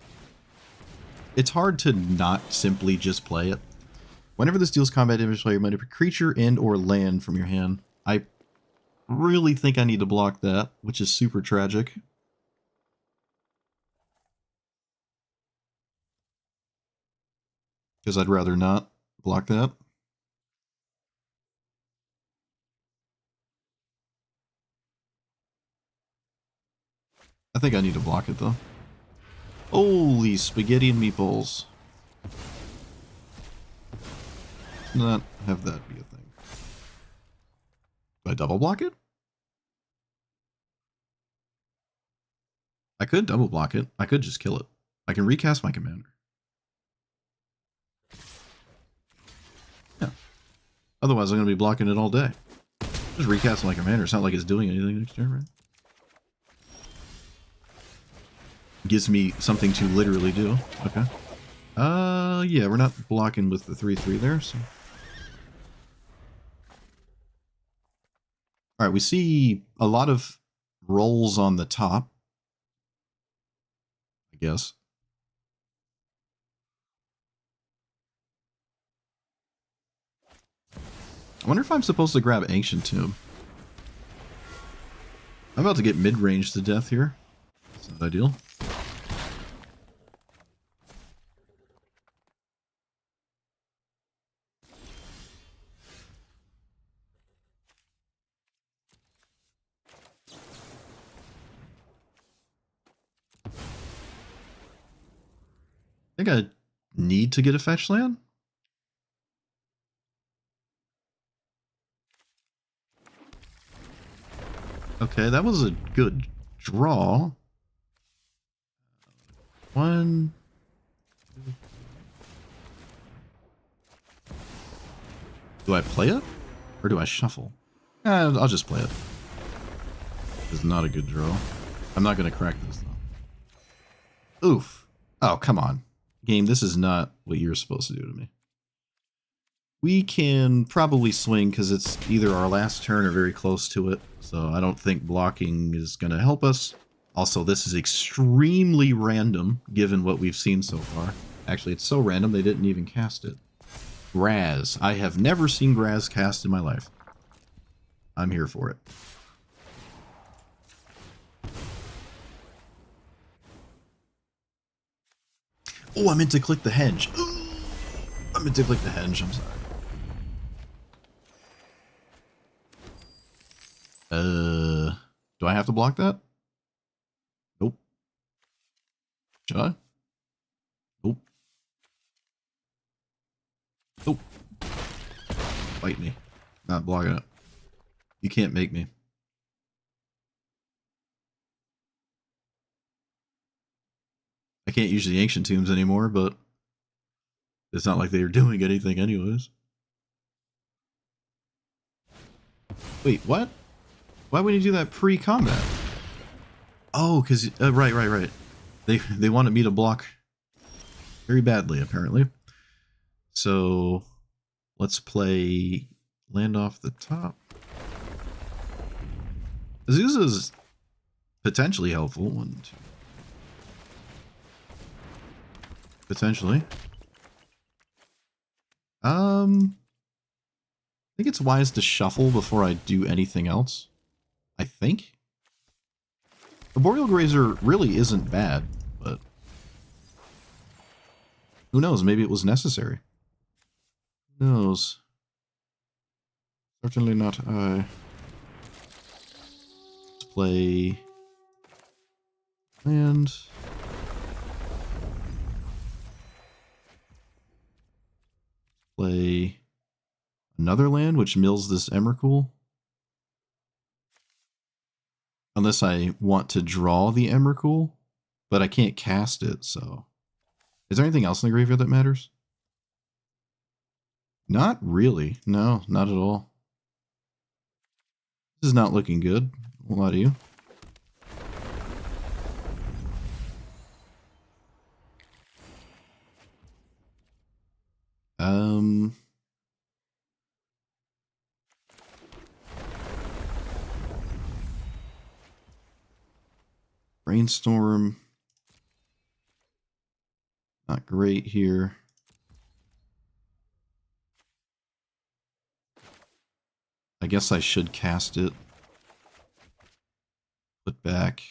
It's hard to not simply just play it. Whenever this deals combat damage, play your money per creature and or land from your hand. I really think I need to block that, which is super tragic. Because I'd rather not block that. I think I need to block it though. Holy spaghetti and meatballs. Not have that be a thing. Do I double block it? I could double block it. I could just kill it. I can recast my commander. Yeah. Otherwise I'm going to be blocking it all day. Just recast my commander. It's not like it's doing anything next turn, right? Gives me something to literally do. Okay. Yeah, we're not blocking with the 3/3 there, so. Alright, we see a lot of rolls on the top, I guess. I wonder if I'm supposed to grab Ancient Tomb. I'm about to get mid-range to death here. That's not ideal. I think I need to get a fetch land. Okay, that was a good draw. One. Do I play it? Or do I shuffle? I'll just play it. It's not a good draw. I'm not going to crack this, though. Oof. Oh, come on. Game, this is not what you're supposed to do to me. We can probably swing because it's either our last turn or very close to it. So I don't think blocking is going to help us. Also, this is extremely random given what we've seen so far. Actually, it's so random they didn't even cast it. Graz. I have never seen Graz cast in my life. I'm here for it. Oh, I meant to click the hedge. Ooh, I meant to click the hedge. I'm sorry. Do I have to block that? Nope. Should I? Nope. Nope. Fight me. Not blocking it. You can't make me. I can't use the Ancient Tombs anymore, but it's not like they are doing anything anyways. Wait, what? Why would you do that pre-combat? Oh, because right. They wanted me to block very badly, apparently. So let's play land off the top. Azusa's potentially helpful. 1, 2. Potentially. I think it's wise to shuffle before I do anything else. I think. The Boreal Grazer really isn't bad, but who knows? Maybe it was necessary. Who knows? Certainly not I. Let's play land. Play another land, which mills this Emrakul. Unless I want to draw the Emrakul, but I can't cast it, so. Is there anything else in the graveyard that matters? Not really. No, not at all. This is not looking good. A lot of you. Brainstorm. Not great here. I guess I should cast it. Put back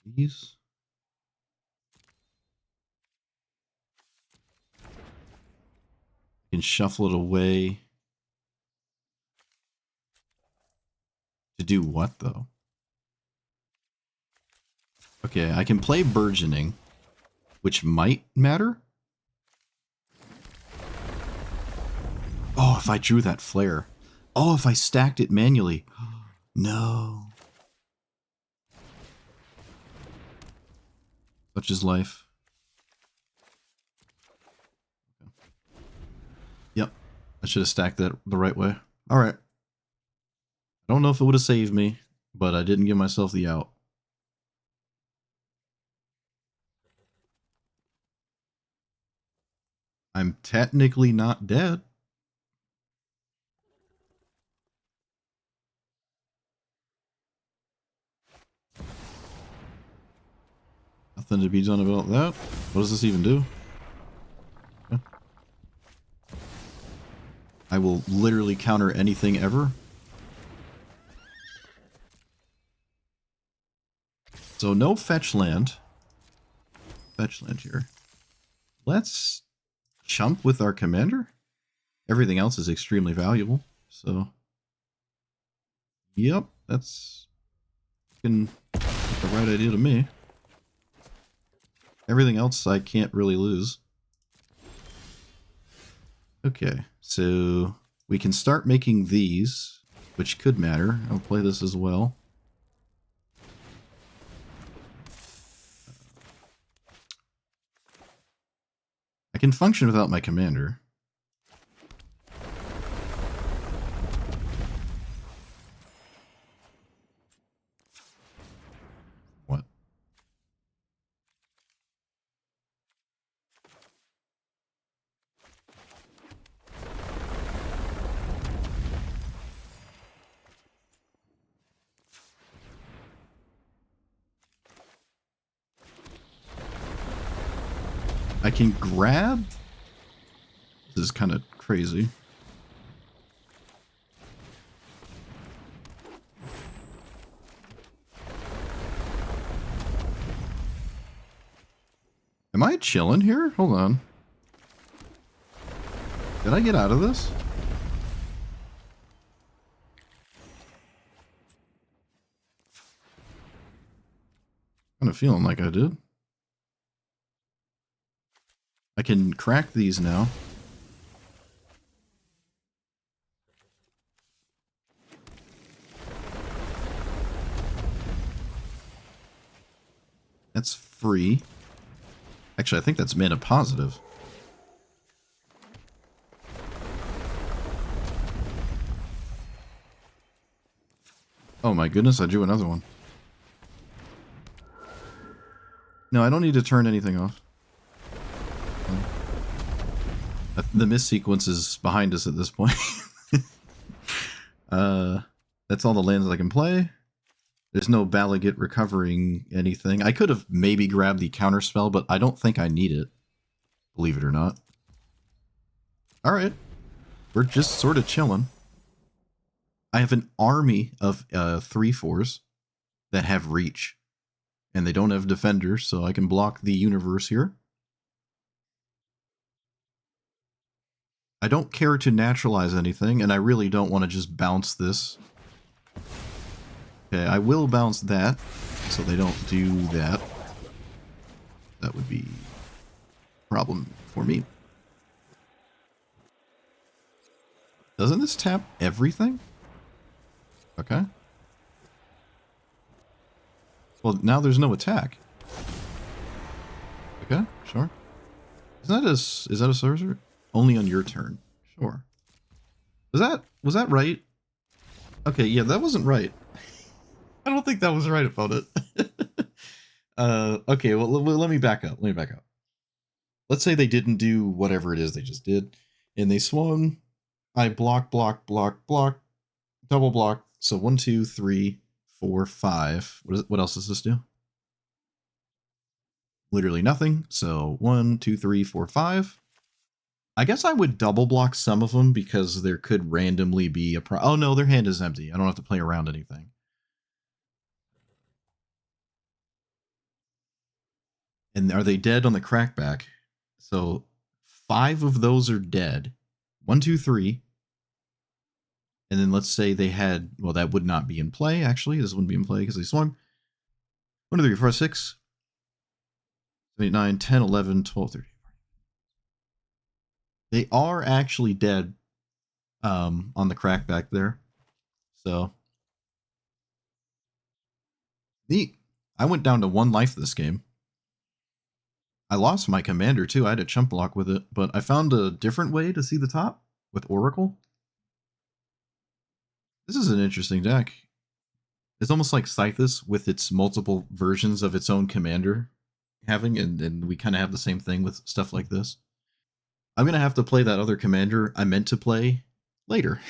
these. I can shuffle it away. To do what, though? Okay, I can play Burgeoning, which might matter. Oh, if I drew that flare. Oh, if I stacked it manually. No. Such is life. Yep. I should have stacked that the right way. Alright. I don't know if it would have saved me, but I didn't give myself the out. I'm technically not dead. Nothing to be done about that. What does this even do? Yeah. I will literally counter anything ever. So no fetch land. Fetch land here. Let's chump with our commander. Everything else is extremely valuable. So, yep, that's the right idea to me. Everything else I can't really lose. Okay, so we can start making these, which could matter. I'll play this as well. I can function without my commander. What? I can grab? This is kind of crazy. Am I chilling here? Hold on. Did I get out of this? Kind of feeling like I did. I can crack these now. That's free. Actually, I think that's mana positive. Oh my goodness, I drew another one. No, I don't need to turn anything off. The miss sequence is behind us at this point. That's all the lands I can play. There's no Balagit recovering anything. I could have maybe grabbed the counter spell, but I don't think I need it. Believe it or not. Alright. We're just sort of chilling. I have an army of 3/4s that have reach. And they don't have defenders, so I can block the universe here. I don't care to naturalize anything, and I really don't want to just bounce this. Okay, I will bounce that, so they don't do that. That would be a problem for me. Doesn't this tap everything? Okay. Well, now there's no attack. Okay, sure. Is that a sorcerer? Only on your turn. Sure. Was that right? Okay, yeah, that wasn't right. I don't think that was right about it. Okay, well, let me back up. Let's say they didn't do whatever it is they just did, and they swung. I block, block, block, block, double block. So 1, 2, 3, 4, 5. What else does this do? Literally nothing. So 1, 2, 3, 4, 5. I guess I would double block some of them because there could randomly be a oh no, their hand is empty. I don't have to play around anything. And are they dead on the crackback? So 5 of those are dead. 1, 2, 3. And then let's say they had, well, that would not be in play, actually. This wouldn't be in play because they swung. 1, 2, 3, 4, 6, 7, 8, 9, 10, 11, 12, 13. They are actually dead on the crackback there. So neat. I went down to 1 life this game. I lost my commander too. I had a chump block with it, but I found a different way to see the top with Oracle. This is an interesting deck. It's almost like Scythus with its multiple versions of its own commander having, and we kind of have the same thing with stuff like this. I'm going to have to play that other commander I meant to play later.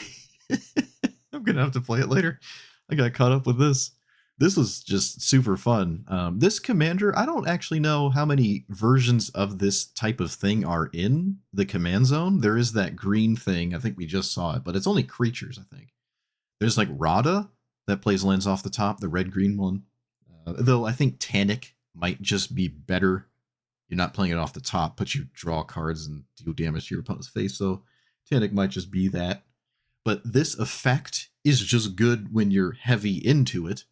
I'm going to have to play it later. I got caught up with this. This was just super fun. This commander, I don't actually know how many versions of this type of thing are in the command zone. There is that green thing. I think we just saw it, but it's only creatures, I think. There's like Rada that plays lands off the top, the red-green one. Though I think Tanic might just be better. You're not playing it off the top, but you draw cards and deal damage to your opponent's face, so Tanic might just be that. But this effect is just good when you're heavy into it.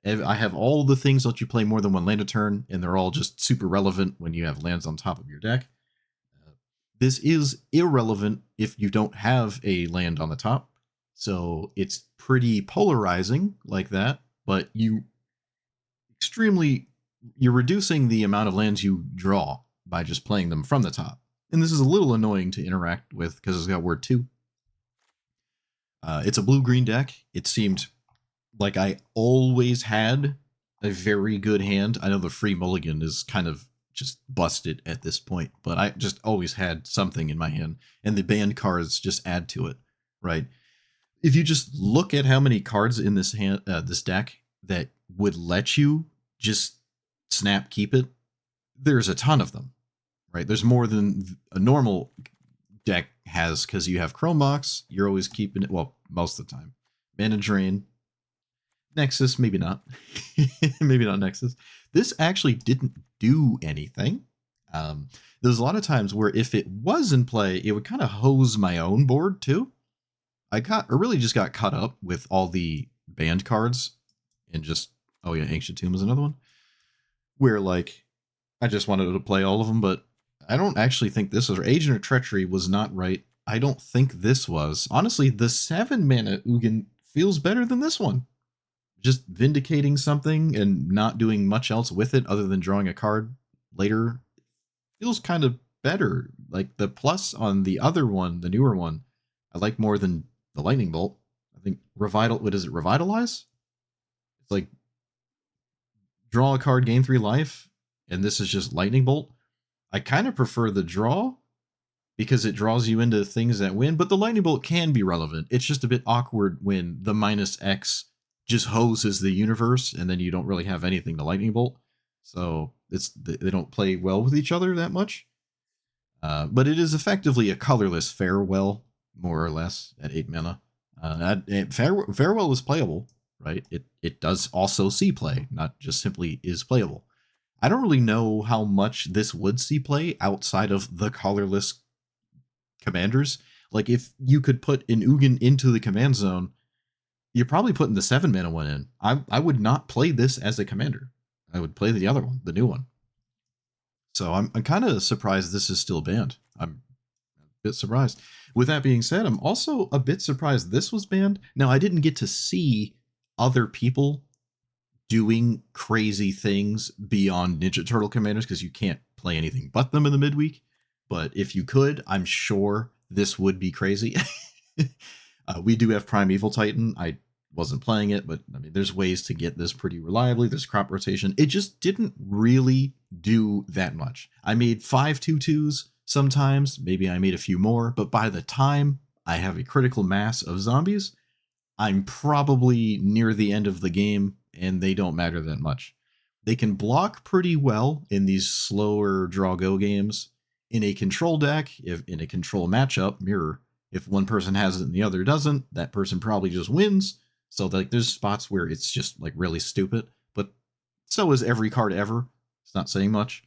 I have all the things that you play more than one land a turn, and they're all just super relevant when you have lands on top of your deck. This is irrelevant if you don't have a land on the top, so it's pretty polarizing like that, but you're reducing the amount of lands you draw by just playing them from the top. And this is a little annoying to interact with because it's got word 2. It's a blue-green deck. It seemed like I always had a very good hand. I know the free mulligan is kind of just busted at this point, but I just always had something in my hand, and the banned cards just add to it, right? If you just look at how many cards in this this deck that would let you just snap keep it, there's a ton of them, right? There's more than a normal deck has, because you have Chrome Box, you're always keeping it, well, most of the time. Mana Drain, Nexus, maybe not. Maybe not Nexus. This actually didn't do anything. There's a lot of times where if it was in play, it would kind of hose my own board too. I really just got caught up with all the banned cards and just, oh yeah, Ancient Tomb is another one, where like I just wanted to play all of them, but I don't actually think this was, or Agent of Treachery was not right. I don't think this was. Honestly, the 7 mana Ugin feels better than this one. Just vindicating something and not doing much else with it other than drawing a card later feels kind of better. Like the plus on the other one, the newer one, I like more than the Lightning Bolt. I think what is it, Revitalize? It's like draw a card, gain 3 life, and this is just Lightning Bolt. I kind of prefer the draw because it draws you into things that win, but the Lightning Bolt can be relevant. It's just a bit awkward when the -X just hoses the universe and then you don't really have anything to Lightning Bolt. So they don't play well with each other that much. But it is effectively a colorless Farewell, more or less, at 8 mana. Farewell is playable, right? It does also see play, not just simply is playable. I don't really know how much this would see play outside of the colorless commanders. Like if you could put an Ugin into the command zone, you're probably putting the 7 mana one in. I would not play this as a commander. I would play the other one, the new one. So I'm kind of surprised this is still banned. I'm a bit surprised. With that being said, I'm also a bit surprised this was banned. Now, I didn't get to see other people doing crazy things beyond Ninja Turtle commanders because you can't play anything but them in the midweek. But if you could, I'm sure this would be crazy. We do have Primeval Titan. I wasn't playing it, but I mean, there's ways to get this pretty reliably. There's crop rotation. It just didn't really do that much. I made 5 2/2s sometimes. Maybe I made a few more, but by the time I have a critical mass of zombies, I'm probably near the end of the game, and they don't matter that much. They can block pretty well in these slower draw-go games. In a control deck, if in a control matchup, mirror, if one person has it and the other doesn't, that person probably just wins. So like there's spots where it's just like really stupid, but so is every card ever. It's not saying much.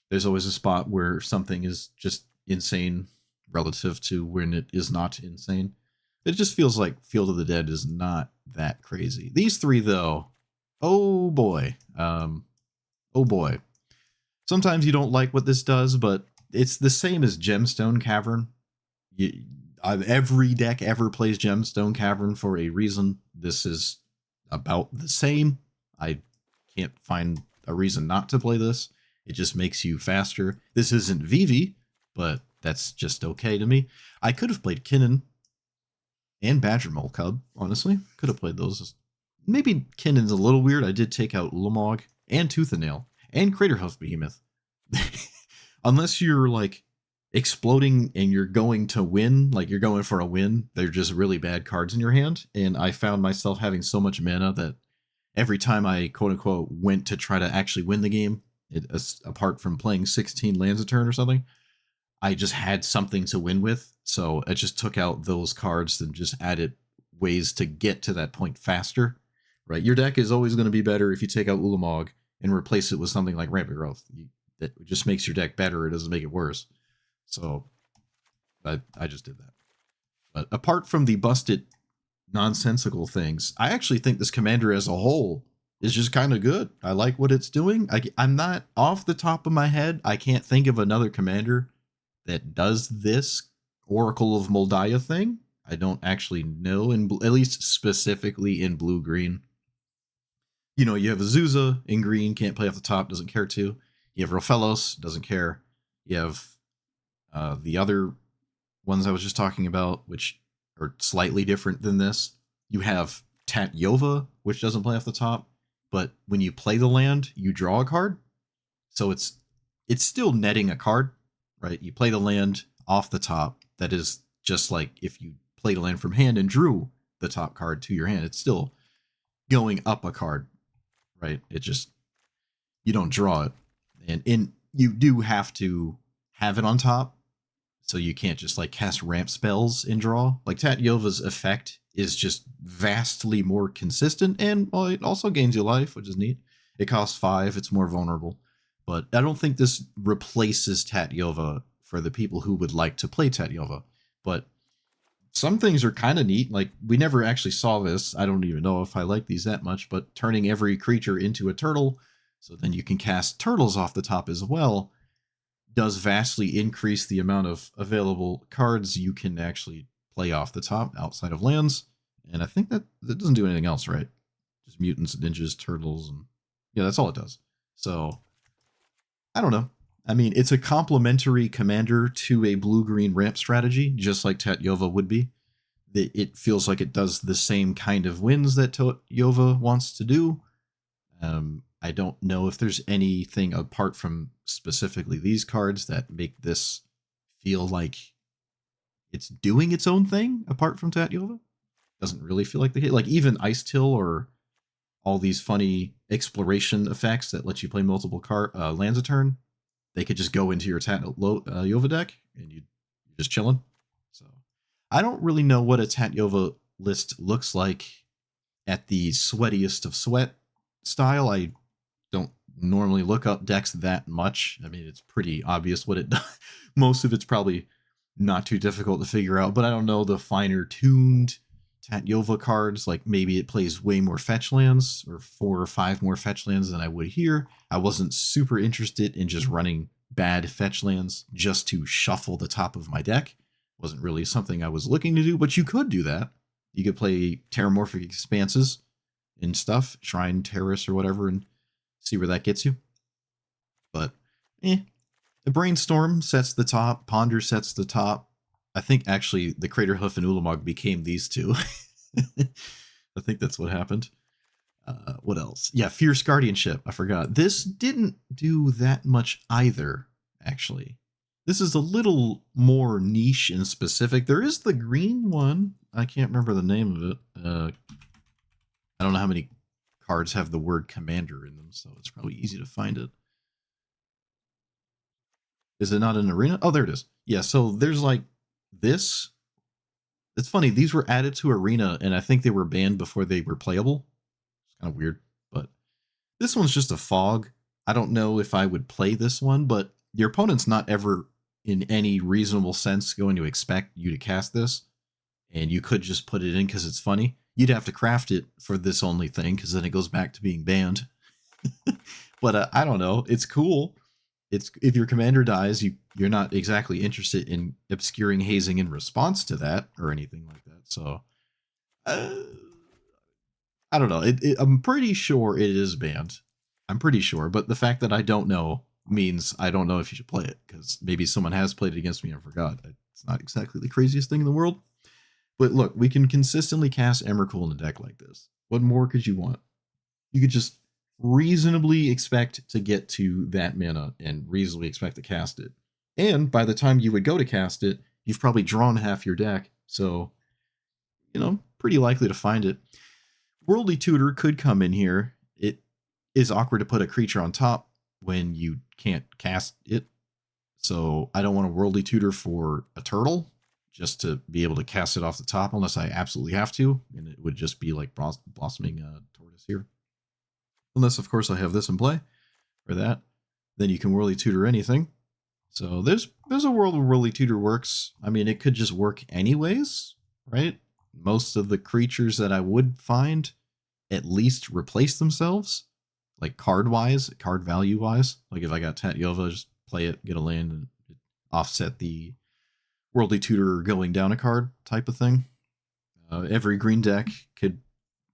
There's always a spot where something is just insane relative to when it is not insane. It just feels like Field of the Dead is not that crazy. These 3 though, oh boy. Oh boy. Sometimes you don't like what this does, but it's the same as Gemstone Cavern. Every deck ever plays Gemstone Cavern for a reason. This is about the same. I can't find a reason not to play this. It just makes you faster. This isn't Vivi, but that's just okay to me. I could have played Kinnan and Badger Mole Cub, honestly. Could have played those. Maybe Kinnan's a little weird. I did take out Ulamog and Tooth and Nail and Craterhoof Behemoth. Unless you're like exploding and you're going to win, like you're going for a win, they're just really bad cards in your hand. And I found myself having so much mana that every time I quote unquote went to try to actually win the game, apart from playing 16 lands a turn or something, I just had something to win with. So I just took out those cards and just added ways to get to that point faster. Right, your deck is always going to be better if you take out Ulamog and replace it with something like Rampant Growth. That just makes your deck better. It doesn't make it worse. So I just did that. But apart from the busted nonsensical things, I actually think this commander as a whole is just kind of good. I like what it's doing. I'm not off the top of my head. I can't think of another commander that does this Oracle of Moldiah thing. I don't actually know, at least specifically in blue-green. You know, you have Azusa in green, can't play off the top, doesn't care to. You have Rofellos, doesn't care. You have the other ones I was just talking about, which are slightly different than this. You have Tatyova, which doesn't play off the top, but when you play the land, you draw a card. So it's still netting a card, right? You play the land off the top. That is just like if you played a land from hand and drew the top card to your hand. It's still going up a card, right? It just, you don't draw it. And you do have to have it on top. So you can't just like cast ramp spells and draw. Like Tatyova's effect is just vastly more consistent, and well, it also gains you life, which is neat. It costs 5, it's more vulnerable. But I don't think this replaces Tatyova for the people who would like to play Tatyova. But some things are kind of neat. Like, we never actually saw this. I don't even know if I like these that much, but turning every creature into a turtle, so then you can cast turtles off the top as well, does vastly increase the amount of available cards you can actually play off the top outside of lands. And I think that doesn't do anything else, right? Just mutants, ninjas, turtles, and yeah, that's all it does. So I don't know. I mean, it's a complementary commander to a blue-green ramp strategy, just like Tatyova would be. It feels like it does the same kind of wins that Tatyova wants to do. I don't know if there's anything apart from specifically these cards that make this feel like it's doing its own thing apart from Tatyova. Doesn't really feel like the hit. Like even Ice Till or all these funny exploration effects that let you play multiple lands a turn, they could just go into your Tatyova deck and you're just chilling. So I don't really know what a Tatyova list looks like at the sweatiest of sweat style. I don't normally look up decks that much. I mean, it's pretty obvious what it does. Most of it's probably not too difficult to figure out, but I don't know the finer tuned Tatyova cards. Like maybe it plays way more fetch lands or 4 or 5 more fetch lands than I would here. I wasn't super interested in just running bad fetch lands just to shuffle the top of my deck. Wasn't really something I was looking to do, but you could do that. You could play Terramorphic Expanses and stuff, Shrine Terrace or whatever, and see where that gets you. But the Brainstorm sets the top, Ponder sets the top. I think actually the Craterhoof and Ulamog became these two. I think that's what happened. What else? Yeah, Fierce Guardianship. I forgot. This didn't do that much either, actually. This is a little more niche and specific. There is the green one. I can't remember the name of it. I don't know how many cards have the word commander in them, so it's probably easy to find it. Is it not an arena? Oh, there it is. Yeah, so there's like this. It's funny, these were added to arena, and I think they were banned before they were playable. It's kind of weird, but this one's just a fog. I don't know if I would play this one, but your opponent's not ever in any reasonable sense going to expect you to cast this, and you could just put it in because it's funny. You'd have to craft it for this only thing, because then it goes back to being banned. But I don't know. It's cool. It's if your commander dies, you're not exactly interested in obscuring hazing in response to that or anything like that. So I don't know. I'm pretty sure it is banned. I'm pretty sure, but the fact that I don't know means I don't know if you should play it, because maybe someone has played it against me and forgot. It's not exactly the craziest thing in the world. But look, we can consistently cast Emrakul in a deck like this. What more could you want? You could just reasonably expect to get to that mana and reasonably expect to cast it. And by the time you would go to cast it, you've probably drawn half your deck. So, pretty likely to find it. Worldly Tutor could come in here. It is awkward to put a creature on top when you can't cast it. So I don't want a Worldly Tutor for a turtle just to be able to cast it off the top unless I absolutely have to. And it would just be like Blossoming Tortoise here. Unless, of course, I have this in play or that. Then you can Worldly Tutor anything. So there's a world where Worldly Tutor works. I mean, it could just work anyways, right? Most of the creatures that I would find at least replace themselves, like card-wise, card value-wise. Like if I got Tatyova, just play it, get a land, and offset the Worldly Tutor going down a card type of thing. Every green deck could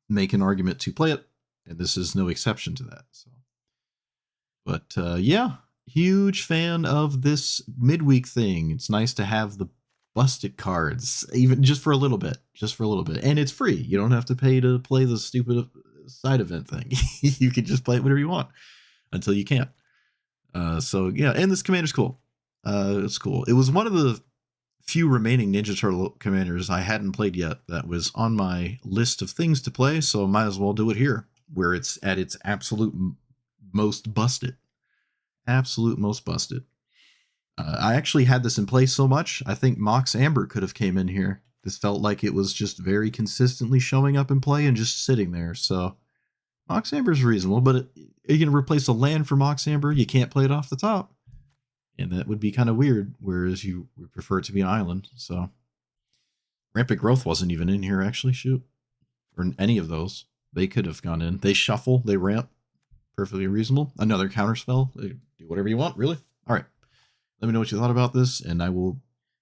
make an argument to play it, and this is no exception to that. So, but yeah, huge fan of this midweek thing. It's nice to have the busted cards, even just for a little bit, and it's free. You don't have to pay to play the stupid side event thing. You can just play it whenever you want until you can't. So yeah, and this commander's cool. It's cool. It was one of the few remaining Ninja Turtle commanders I hadn't played yet that was on my list of things to play, so might as well do it here, where it's at its absolute most busted. Absolute most busted. I actually had this in place so much, I think Mox Amber could have came in here. This felt like it was just very consistently showing up in play and just sitting there, so Mox Amber is reasonable, but are you going to replace a land for Mox Amber? You can't play it off the top. And that would be kind of weird, whereas you would prefer it to be an island. So Rampant Growth wasn't even in here, actually, shoot. Or any of those. They could have gone in. They shuffle, they ramp. Perfectly reasonable. Another counterspell. They do whatever you want, really. All right. Let me know what you thought about this, and I will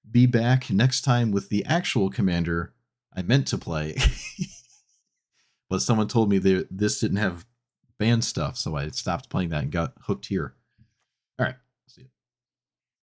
be back next time with the actual commander I meant to play. But someone told me this didn't have banned stuff, so I stopped playing that and got hooked here. All right.